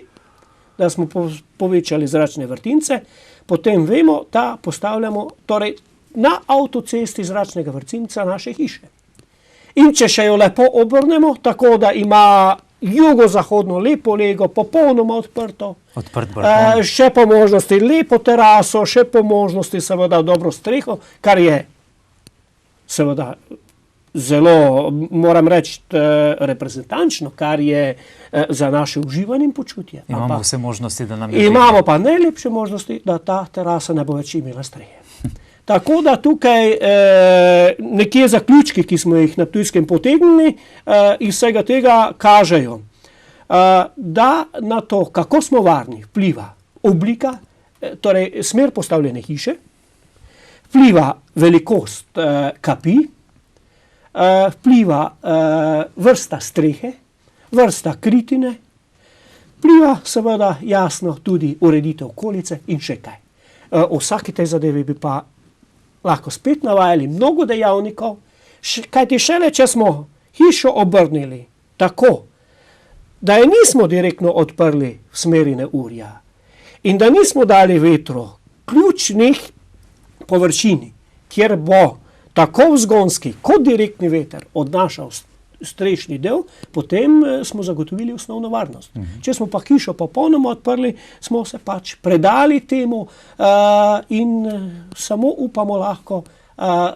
S2: da smo povečali zračne vrtince, potem vemo, da postavljamo torej na avtocesti zračnega vrtinca naše hiše. In če še jo lepo obrnemo, tako da ima jugozahodno lepo lego, popolnoma odprto, še po možnosti lepo teraso, še po možnosti seveda dobro streho, kar je seveda zelo, moram reči, reprezentančno, kar je za naše uživanje in počutje.
S1: Imamo vse možnosti, da nam je
S2: imamo pa najlepše možnosti, da ta terasa ne bo več imela strehe. Tako da tukaj nekje zaključki, ki smo jih na Ptujskem potegnili, iz vsega tega kažejo, da na to, kako smo varni, vpliva oblika, torej smer postavljene hiše, vpliva velikost kapi, vpliva vrsta strehe, vrsta kritine, vpliva seveda jasno tudi ureditev okolice in še kaj. O vsaki tej zadevi bi pa lahko spet navajali mnogo dejavnikov, kajti šele, če smo hišo obrnili tako, da je nismo direktno odprli v smeri neurja in da nismo dali vetru ključnih površini, kjer bo tako vzgonski kot direktni veter odnašal strešni del, potem smo zagotovili osnovno varnost. Če smo pa hišo popolnoma odprli, smo se pač predali temu in samo upamo lahko,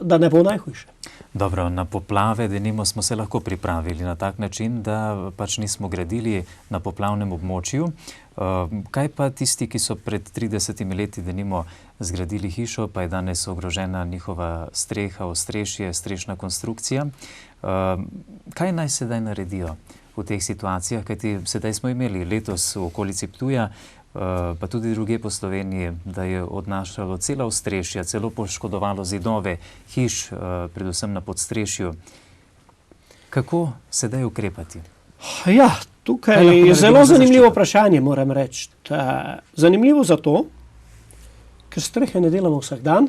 S2: da ne bo najhujše.
S1: Dobro, na poplave, denimo, smo se lahko pripravili na tak način, da pač nismo gradili na poplavnem območju. Kaj pa tisti, ki so pred 30 leti, denimo, zgradili hišo, pa je danes ogrožena njihova streha, ostrešje, strešna konstrukcija? Kaj naj sedaj naredijo v teh situacijah? Kajti sedaj smo imeli letos v okolici Ptuja, pa tudi druge po Sloveniji, da je odnašalo cela ostrešja, celo poškodovalo zidove hiš, predvsem na podstrešju. Kako sedaj ukrepati?
S2: Ja, tukaj je zelo zanimivo vprašanje, moram reči. Zanimivo zato, ker strehe ne delamo vsak dan,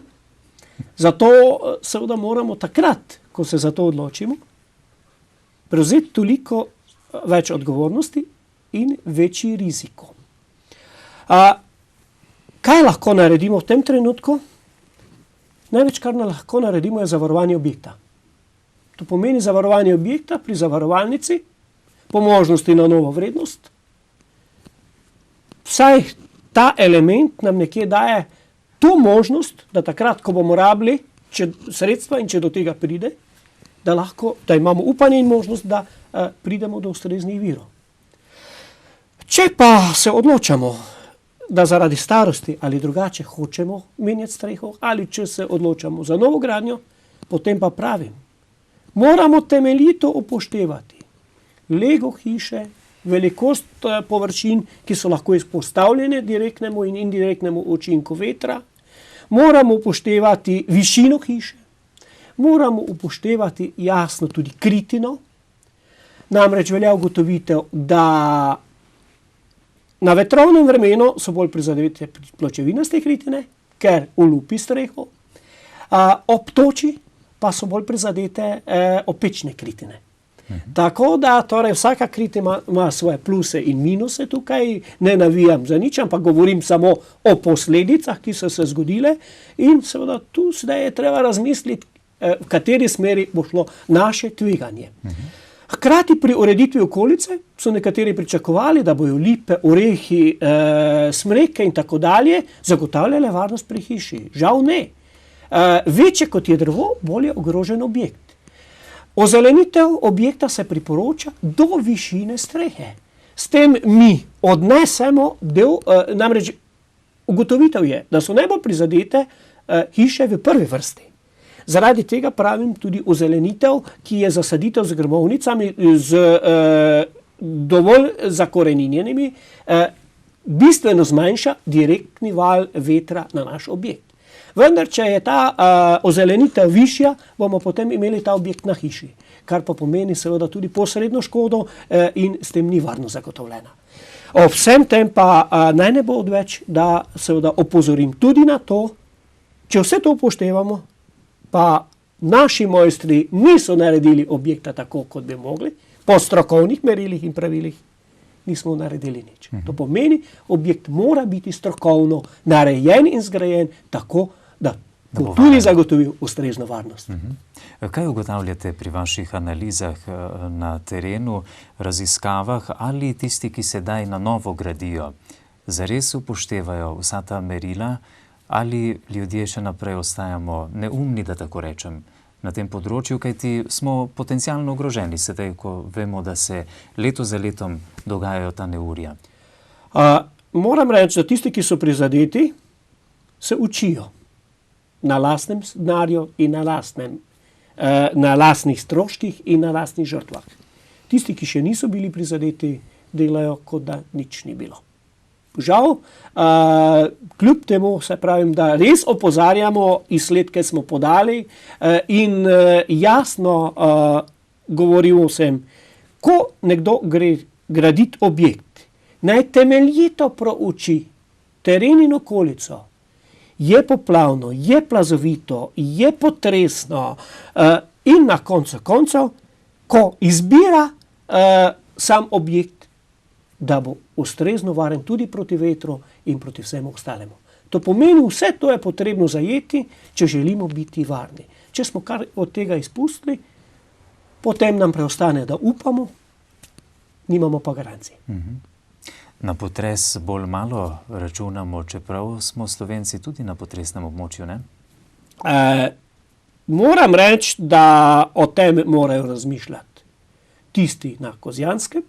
S2: zato seveda moramo takrat, ko se za to odločimo, prevzeti toliko več odgovornosti in večji riziko. Kaj lahko naredimo v tem trenutku? Največ, kar lahko naredimo, je zavarovanje objekta. To pomeni zavarovanje objekta pri zavarovalnici, po možnosti na novo vrednost. Vsaj ta element nam nekje daje to možnost, da takrat, ko bomo rabili sredstva in če do tega pride, da imamo upanje in možnost, da pridemo do ustreznih virov. Če pa se odločamo, da zaradi starosti ali drugače hočemo menjati streho, ali če se odločamo za novo gradnjo, potem pa pravim, moramo temeljito upoštevati lego hiše, velikost površin, ki so lahko izpostavljene direktnemu in indirektnemu učinku vetra, moramo upoštevati višino hiše, moramo upoštevati jasno tudi kritino, namreč velja ugotovitev, da na vetrovnem vremenu so bolj prizadete pločevinaste kritine, ker olupi streho, ob toči pa so bolj prizadete opečne kritine. Tako da torej vsaka kritina ima svoje pluse in minuse tukaj, ne navijam za nič, ampak govorim samo o posledicah, ki so se zgodile in seveda tu sedaj je treba razmisliti, v kateri smeri bo šlo naše tveganje. Hkrati pri ureditvi okolice so nekateri pričakovali, da bojo lipe, orehi, smreke in tako dalje zagotavljale varnost pri hiši. Žal ne. Večje kot je drevo, bolj je ogrožen objekt. Ozelenitev objekta se priporoča do višine strehe. S tem mi odnesemo del, namreč ugotovitev je, da so najbolj prizadete hiše v prvi vrsti. Zaradi tega pravim tudi ozelenitev, ki je zasaditev z grmovnicami, z dovolj zakoreninjenimi, bistveno zmanjša direktni val vetra na naš objekt. Vendar, če je ta ozelenitev višja, bomo potem imeli ta objekt na hiši, kar pa pomeni seveda tudi posredno škodo in s tem ni varno zagotovljena. Ob vsem tem pa naj ne bo odveč, da seveda opozorim tudi na to, če vse to upoštevamo, pa naši mojstri niso naredili objekta tako, kot bi mogli, po strokovnih merilih in pravilih nismo naredili nič. To pomeni, objekt mora biti strokovno narejen in zgrajen tako, da bo tudi zagotovil ustrezno varnost.
S1: Kaj ugotavljate pri vaših analizah na terenu, raziskavah, ali tisti, ki sedaj na novo gradijo, zares upoštevajo vsa ta merila, ali ljudje še naprej ostajamo neumni, da tako rečem, na tem področju, kajti smo potencialno ogroženi, sedaj, ko vemo, da se leto za letom dogajajo ta neurja.
S2: Moram reči, da tisti, ki so prizadeti, se učijo na lastnem denarju in na lastnih stroških in na lastnih žrtvah. Tisti, ki še niso bili prizadeti, delajo, kot da nič ni bilo. Žal, kljub temu, se pravim, da res opozarjamo, izsledke smo podali in jasno govorimo vsem, ko nekdo gre graditi objekt, naj temeljito prouči teren in okolico. Je poplavno, je plazovito, je potresno in na koncu koncev, ko izbira sam objekt, da bo ustrezno varen tudi proti vetru in proti vsemu ostalemu. To pomeni, vse to je potrebno zajeti, če želimo biti varni. Če smo kar od tega izpustili, potem nam preostane, da upamo, nimamo pa garancij.
S1: Na potres bolj malo računamo, čeprav smo Slovenci tudi na potresnem območju, ne?
S2: Moram reči, da o tem morajo razmišljati tisti na Kozjanskem,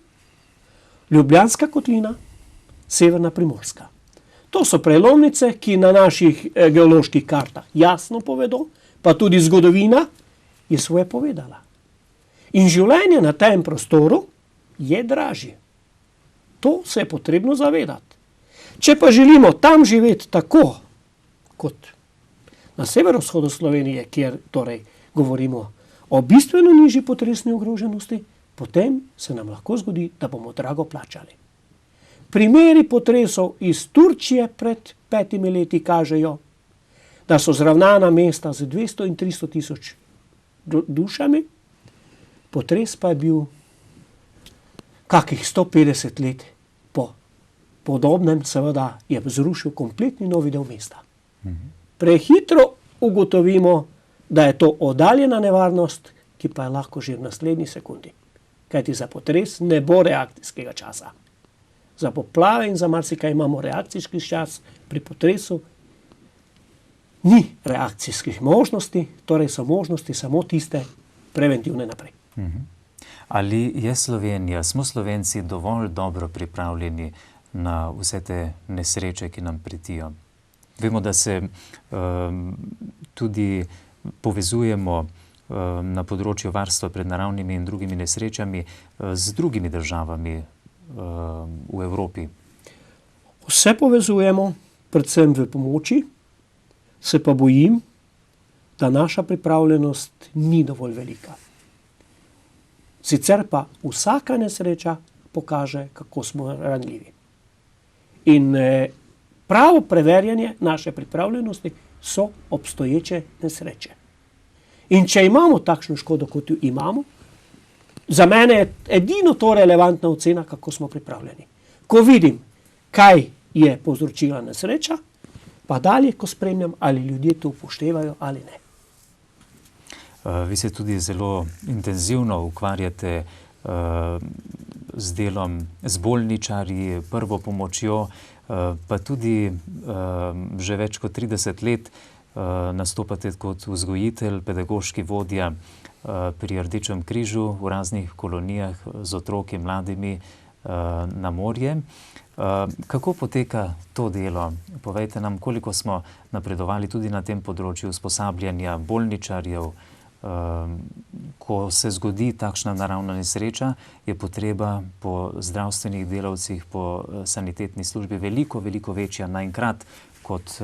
S2: Ljubljanska kotlina, Severna Primorska. To so prelomnice, ki na naših geoloških kartah jasno povedo, pa tudi zgodovina je svoje povedala. In življenje na tem prostoru je dražje. To se je potrebno zavedati. Če pa želimo tam živeti tako, kot na severovzhodu Slovenije, kjer torej govorimo o bistveno nižji potresni ogroženosti, potem se nam lahko zgodi, da bomo drago plačali. Primeri potresov iz Turčije pred 5 leti kažejo, da so zravnana mesta z 200 in 300 tisoč dušami, potres pa je bil kakih 150 let po podobnem, seveda je zrušil kompletni novi del mesta. Prehitro ugotovimo, da je to oddaljena nevarnost, ki pa je lahko že v naslednji sekundi. Kajti za potres ne bo reakcijskega časa. Za poplave in za marsikaj imamo reakcijski čas, pri potresu ni reakcijskih možnosti, torej so možnosti samo tiste preventivne naprej.
S1: Ali je Slovenija, smo Slovenci dovolj dobro pripravljeni na vse te nesreče, ki nam pretijo? Vemo, da se tudi povezujemo na področju varstva pred naravnimi in drugimi nesrečami z drugimi državami v Evropi.
S2: Vse povezujemo, predvsem v pomoči, se pa bojim, da naša pripravljenost ni dovolj velika. Sicer pa vsaka nesreča pokaže, kako smo ranljivi. In pravo preverjanje naše pripravljenosti so obstoječe nesreče. In če imamo takšno škodo, kot jo imamo, za mene je edino to relevantna ocena, kako smo pripravljeni. Ko vidim, kaj je povzročila nesreča, pa dalje, ko spremljam, ali ljudje to upoštevajo ali ne.
S1: Vi se tudi zelo intenzivno ukvarjate z delom z bolničarji, prvo pomočjo, pa tudi že več kot 30 let nastopate kot vzgojitelj, pedagoški vodja pri Rdečem križu v raznih kolonijah z otroki, mladimi na morje. Kako poteka to delo? Povejte nam, koliko smo napredovali tudi na tem področju usposabljanja bolničarjev. Ko se zgodi takšna naravna nesreča, je potreba po zdravstvenih delavcih, po sanitetni službi veliko večja naenkrat, kot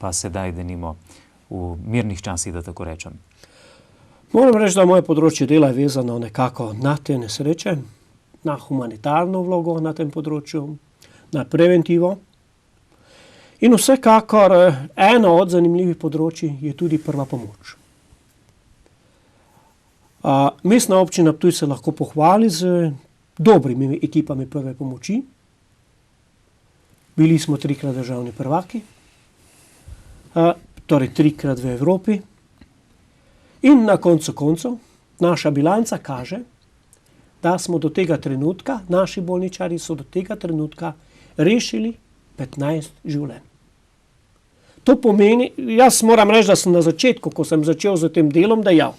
S1: pa sedaj denimo v mirnih časih, da tako rečem.
S2: Moram reči, da moje področje dela je vezano nekako na te nesreče, na humanitarno vlogo na tem področju, na preventivo. In vsekakor eno od zanimljivih področij je tudi prva pomoč. Mestna občina Ptuj se lahko pohvali z dobrimi ekipami prve pomoči. Bili smo 3-krat državni prvaki, torej 3-krat v Evropi. In na koncu koncev naša bilanca kaže, da smo do tega trenutka, naši bolničarji so do tega trenutka rešili 15 življenj. To pomeni, jaz moram reči, da sem na začetku, ko sem začel z tem delom, dejal,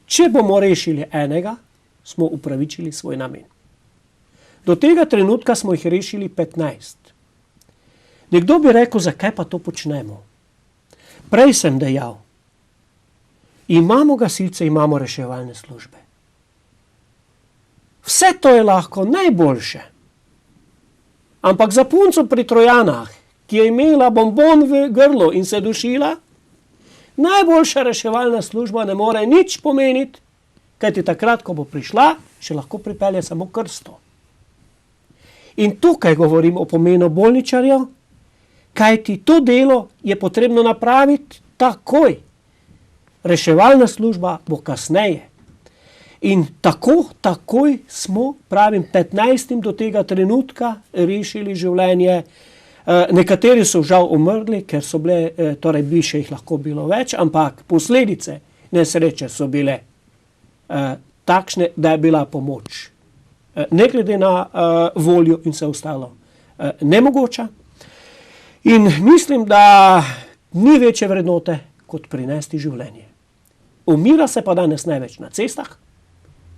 S2: če bomo rešili enega, smo upravičili svoj namen. Do tega trenutka smo jih rešili 15. Nekdo bi rekel, zakaj pa to počnemo? Prej sem dejal, imamo gasilce, imamo reševalne službe. Vse to je lahko najboljše. Ampak za punco pri Trojanah, ki je imela bonbon v grlu in se dušila, najboljša reševalna služba ne more nič pomeniti, kajti takrat, ko bo prišla, še lahko pripelje samo krsto. In tukaj govorim o pomenu bolničarjev, kajti to delo je potrebno napraviti takoj. Reševalna služba bo kasneje. In takoj smo, pravim, 15. do tega trenutka rešili življenje. Nekateri so žal umrli, ker so bile, torej bi še jih lahko bilo več, ampak posledice nesreče so bile takšne, da je bila pomoč, ne glede na voljo in vse ostalo, nemogoča. In mislim, da ni večje vrednote, kot prinesti življenje. Umira se pa danes največ na cestah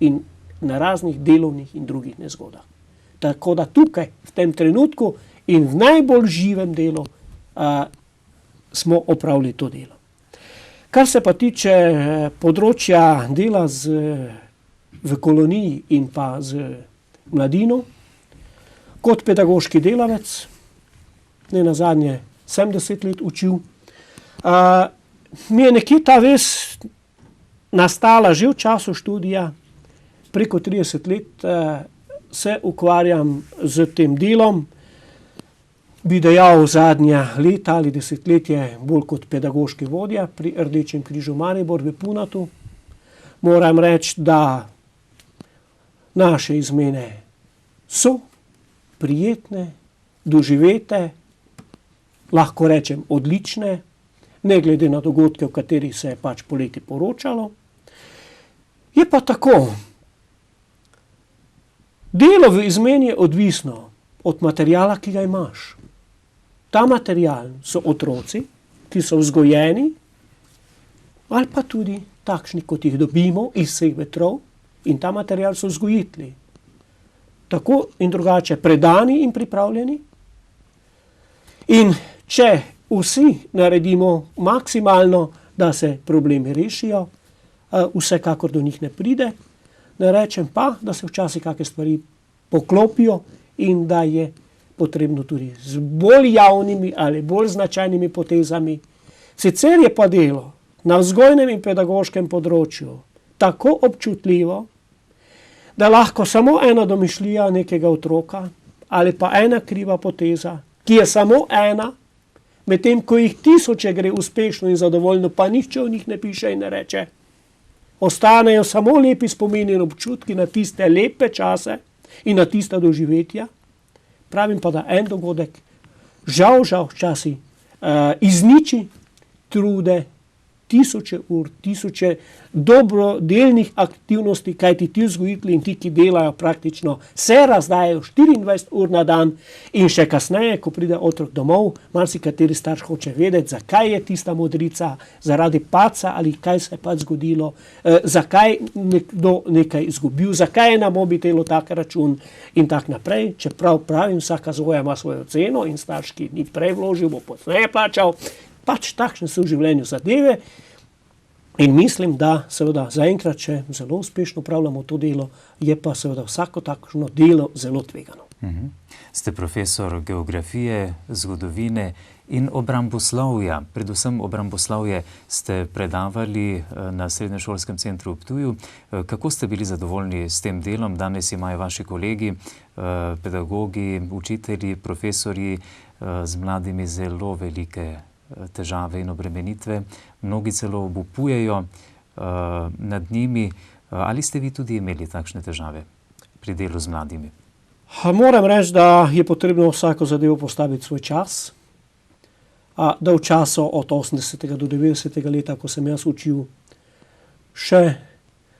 S2: in na raznih delovnih in drugih nezgodah. Tako da tukaj, v tem trenutku in v najbolj živem delu, smo opravili to delo. Kar se pa tiče področja dela v koloniji in pa z mladino, kot pedagoški delavec, ne nazadnje 70 let učil, mi je nekje ta vez nastala že v času študija, preko 30 let se ukvarjam z tem delom, bi dejal zadnja leta ali desetletje bolj kot pedagoški vodja pri Rdečem križu Maribor v Punatu. Moram reči, da naše izmene so prijetne, doživete, lahko rečem odlične, ne glede na dogodke, o katerih se je pač poleti poročalo. Je pa tako, delo v izmeni je odvisno od materiala, ki ga imaš. Ta material so otroci, ki so vzgojeni, ali pa tudi takšni, kot jih dobimo iz vseh vetrov, in ta material so vzgojitelji. Tako in drugače predani in pripravljeni. In če vsi naredimo maksimalno, da se problemi rešijo, vsekakor do njih ne pride, ne rečem pa, da se včasih kakšne stvari poklopijo in da je potrebno tudi z bolj javnimi ali bolj značajnimi potezami. Sicer je pa delo na vzgojnem in pedagoškem področju tako občutljivo, da lahko samo ena domišljija nekega otroka ali pa ena kriva poteza, ki je samo ena, medtem ko jih tisoče gre uspešno in zadovoljno, pa nihče o njih ne piše in ne reče. Ostanejo samo lepi spomini in občutki na tiste lepe čase in na tista doživetja. Pravim pa, da en dogodek žal včasih izniči trude, tisoče ur, tisoče dobrodelnih aktivnosti, kajti ti vzgojitelji in ti, ki delajo praktično, se razdajajo 24 ur na dan in še kasneje, ko pride otrok domov, marsikateri starš hoče vedeti, zakaj je tista modrica, zaradi padca ali kaj se je pač zgodilo, zakaj nekdo nekaj izgubil, zakaj je na mobitelu tak račun in tak naprej. Čeprav pravim, vsaka vzgoja ima svojo ceno in starš, ki ni prej vložil, bo pozneje plačal. Pač takšne so v življenju zadeve in mislim, da seveda zaenkrat, če zelo uspešno upravljamo to delo, je pa seveda vsako takšno delo zelo tvegano.
S1: Ste profesor geografije, zgodovine in obramboslovja. Predvsem obramboslovje ste predavali na Srednješolskem centru v Ptuju. Kako ste bili zadovoljni s tem delom? Danes imajo vaši kolegi, pedagogi, učitelji, profesorji z mladimi zelo velike težave in obremenitve. Mnogi celo obupujejo nad njimi. Ali ste vi tudi imeli takšne težave pri delu z mladimi?
S2: Moram reči, da je potrebno vsako zadevo postaviti svoj čas. Da v času od 80. do 90. leta, ko sem jaz učil, še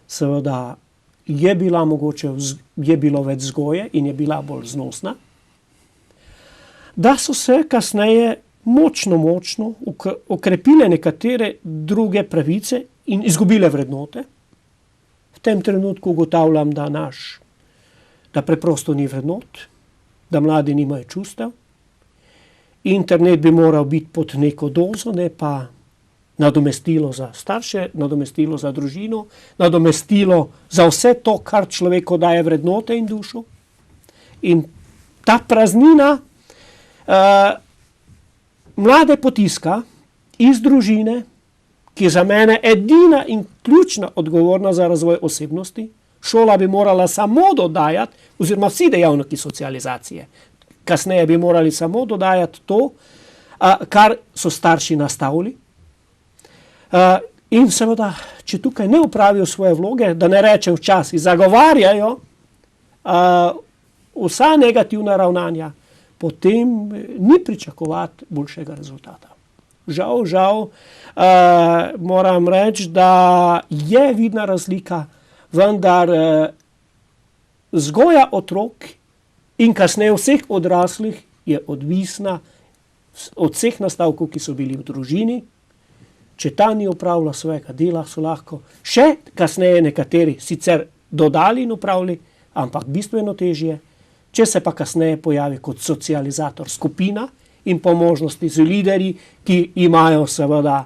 S2: seveda je bilo več vzgoje in je bila bolj znosna. Da so se kasneje močno okrepile nekatere druge pravice in izgubile vrednote. V tem trenutku ugotavljam, da preprosto ni vrednot, da mladi nimajo čustev. Internet bi moral biti pod neko dozo, ne pa nadomestilo za starše, nadomestilo za družino, nadomestilo za vse to, kar človeku daje vrednote in dušo. In ta praznina mlade potiska iz družine, ki je za mene edina in ključna odgovorna za razvoj osebnosti. Šola bi morala samo dodajati, oziroma vsi dejavniki socializacije, kasneje bi morali samo dodajati to, kar so starši nastavili. In seveda, če tukaj ne opravijo svoje vloge, da ne rečem včasih, zagovarjajo vsa negativna ravnanja, potem ni pričakovati boljšega rezultata. Žal, moram reči, da je vidna razlika, vendar vzgoja otrok in kasneje vseh odraslih je odvisna od vseh nastavkov, ki so bili v družini. Če ta ni opravila svojega dela, so lahko še kasneje nekateri sicer dodali in opravili, ampak bistveno težje. Če se pa kasneje pojavi kot socializator skupina in po možnosti z lideri, ki imajo seveda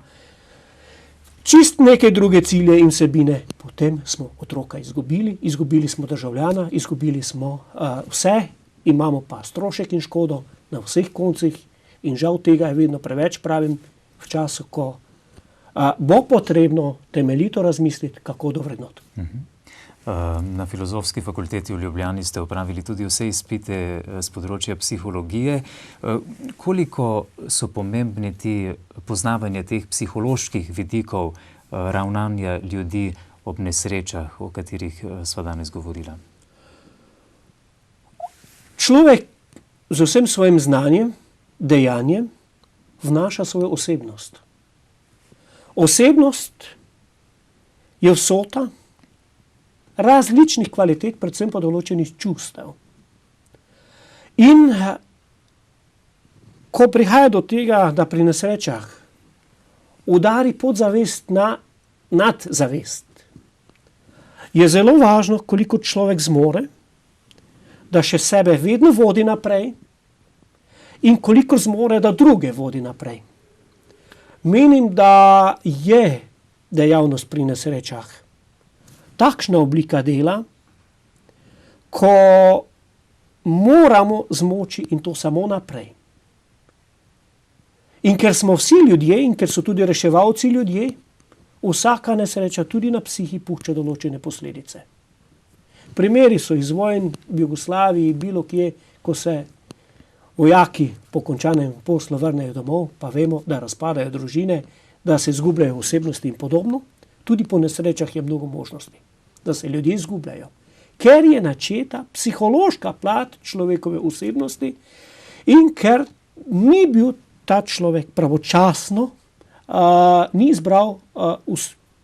S2: čist neke druge cilje in vsebine, potem smo otroka izgubili, izgubili smo državljana, izgubili smo vse, imamo pa strošek in škodo na vseh koncih in žal tega je vedno preveč, pravim, v času, ko bo potrebno temeljito razmisliti, kako do vrednot.
S1: Na Filozofski fakulteti v Ljubljani ste opravili tudi vse izpite z področja psihologije. Koliko so pomembni poznavanje teh psiholoških vidikov ravnanja ljudi ob nesrečah, o katerih sva danes govorila?
S2: Človek z vsem svojim znanjem, dejanjem vnaša svojo osebnost. Osebnost je vsota različnih kvalitet, predvsem pa določenih čustev. In ko prihaja do tega, da pri nesrečah udari podzavest na nadzavest, je zelo važno, koliko človek zmore, da še sebe vedno vodi naprej in koliko zmore, da druge vodi naprej. Menim, da je dejavnost pri nesrečah takšna oblika dela, ko moramo zmoči in to samo naprej. In ker smo vsi ljudje in ker so tudi reševalci ljudje, vsaka nesreča tudi na psihi pušča določene posledice. Primeri so iz vojn v Jugoslaviji, bilo kje, ko se vojaki po končanem poslu vrnejo domov, pa vemo, da razpadajo družine, da se izgubljajo osebnosti in podobno. Tudi po nesrečah je mnogo možnosti, da se ljudje izgubljajo. Ker je načeta psihološka plat človekove osebnosti in ker ni bil ta človek pravočasno, ni izbral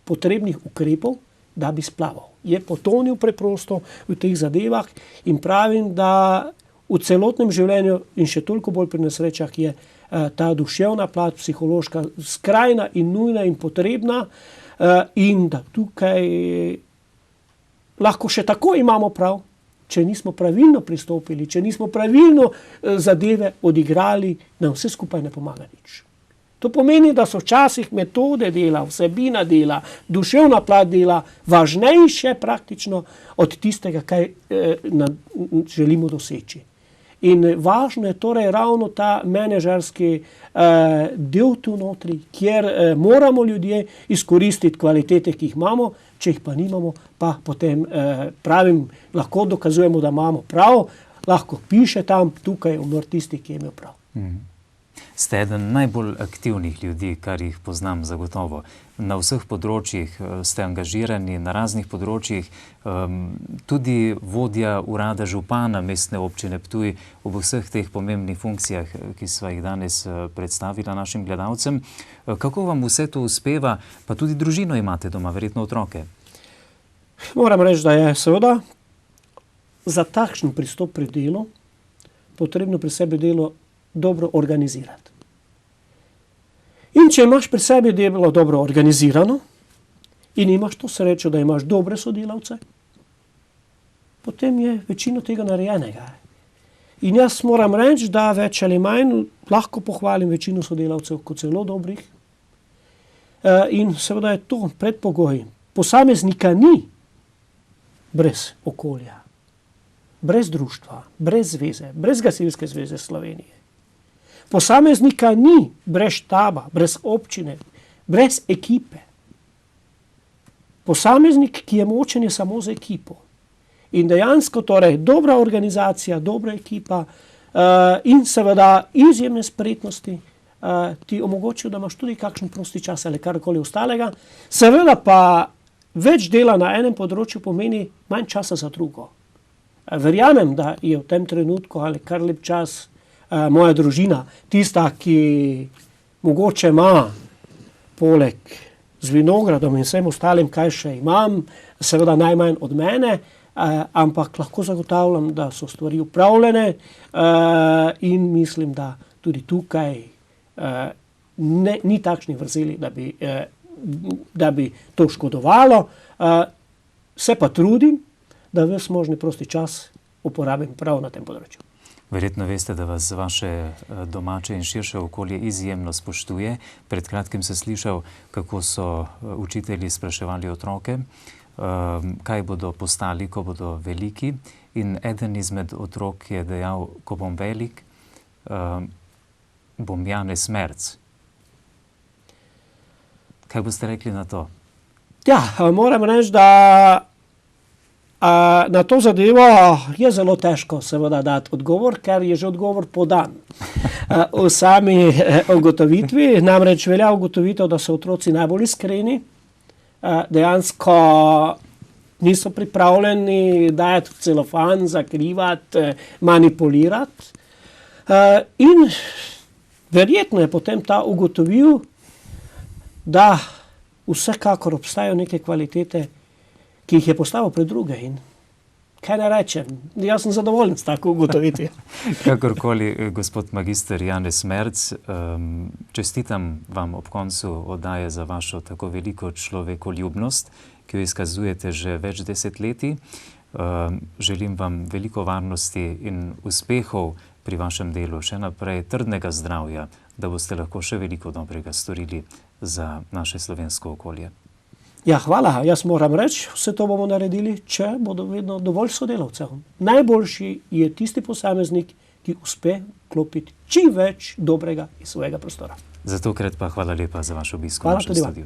S2: potrebnih ukrepov, da bi splaval. Je potonil preprosto v teh zadevah in pravim, da v celotnem življenju in še toliko bolj pri nesrečah je ta duševna plat, psihološka, skrajna in nujna in potrebna in da tukaj lahko še tako imamo prav, če nismo pravilno pristopili, če nismo pravilno zadeve odigrali, nam vse skupaj ne pomaga nič. To pomeni, da so včasih metode dela, vsebina dela, duševna plat dela važnejše praktično od tistega, kaj želimo doseči. In važno je torej ravno ta menedžerski del tu notri, kjer moramo ljudje izkoristiti kvalitete, ki jih imamo, če jih pa nimamo, pa potem pravim, lahko dokazujemo, da imamo prav, lahko piše tam, tukaj umr tisti, ki je imel prav.
S1: Ste eden najbolj aktivnih ljudi, kar jih poznam zagotovo. Na vseh področjih ste angažirani, na raznih področjih, tudi vodja urada župana mestne občine Ptuj ob vseh teh pomembnih funkcijah, ki sva jih danes predstavila našim gledalcem. Kako vam vse to uspeva, pa tudi družino imate doma, verjetno otroke?
S2: Moram reči, da je seveda za takšen pristop pri delu potrebno pri sebi delo dobro organizirati. In če imaš pri sebi delo dobro organizirano in imaš to srečo, da imaš dobre sodelavce, potem je večino tega narejenega. In jaz moram reči, da več ali manj lahko pohvalim večino sodelavcev kot zelo dobrih. In seveda je to predpogoj. Posameznika ni brez okolja, brez društva, brez zveze, brez Gasilske zveze Slovenije. Posameznika ni brez štaba, brez občine, brez ekipe. Posameznik, ki je močen, je samo z ekipo. In dejansko torej dobra organizacija, dobra ekipa in seveda izjemne spretnosti ti omogočijo, da imaš tudi kakšen prosti čas ali karkoli ostalega. Seveda pa več dela na enem področju pomeni manj časa za drugo. Verjamem, da je v tem trenutku ali kar lep čas moja družina tista, ki mogoče ima poleg z vinogradom in vsem ostalim, kaj še imam, seveda najmanj od mene, ampak lahko zagotavljam, da so stvari upravljene in mislim, da tudi tukaj ni takšnih vrzeli, da bi to škodovalo. Se pa trudim, da ves možni prosti čas uporabim prav na tem področju.
S1: Verjetno veste, da vas vaše domače in širše okolje izjemno spoštuje. Pred kratkim sem slišal, kako so učitelji spraševali otroke, kaj bodo postali, ko bodo veliki. In eden izmed otrok je dejal, ko bom velik, bom Janez Merc. Kaj boste rekli na to?
S2: Ja, moram reči, da na to zadevo je zelo težko seveda dati odgovor, ker je že odgovor podan v sami ugotovitvi. Namreč velja ugotovitev, da so otroci najbolj iskreni, dejansko niso pripravljeni dajati v celofan, zakrivati, manipulirati. In verjetno je potem ta ugotovil, da vsekakor obstajajo neke kvalitete, ki jih je postavil pred druge. In kaj ne rečem, jaz sem zadovoljen s tako ugotovitvijo.
S1: Kakorkoli, gospod magister Janez Merc, čestitam vam ob koncu oddaje za vašo tako veliko človekoljubnost, ki jo izkazujete že več desetletij. Želim vam veliko varnosti in uspehov pri vašem delu, še naprej trdnega zdravja, da boste lahko še veliko dobrega storili za naše slovensko okolje.
S2: Ja, hvala. Jaz moram reči, vse to bomo naredili, če bodo vedno dovolj sodelavcev. Najboljši je tisti posameznik, ki uspe klopiti čim več dobrega iz svojega prostora.
S1: Za tokrat pa hvala lepa za vaš obisk v našem studiu.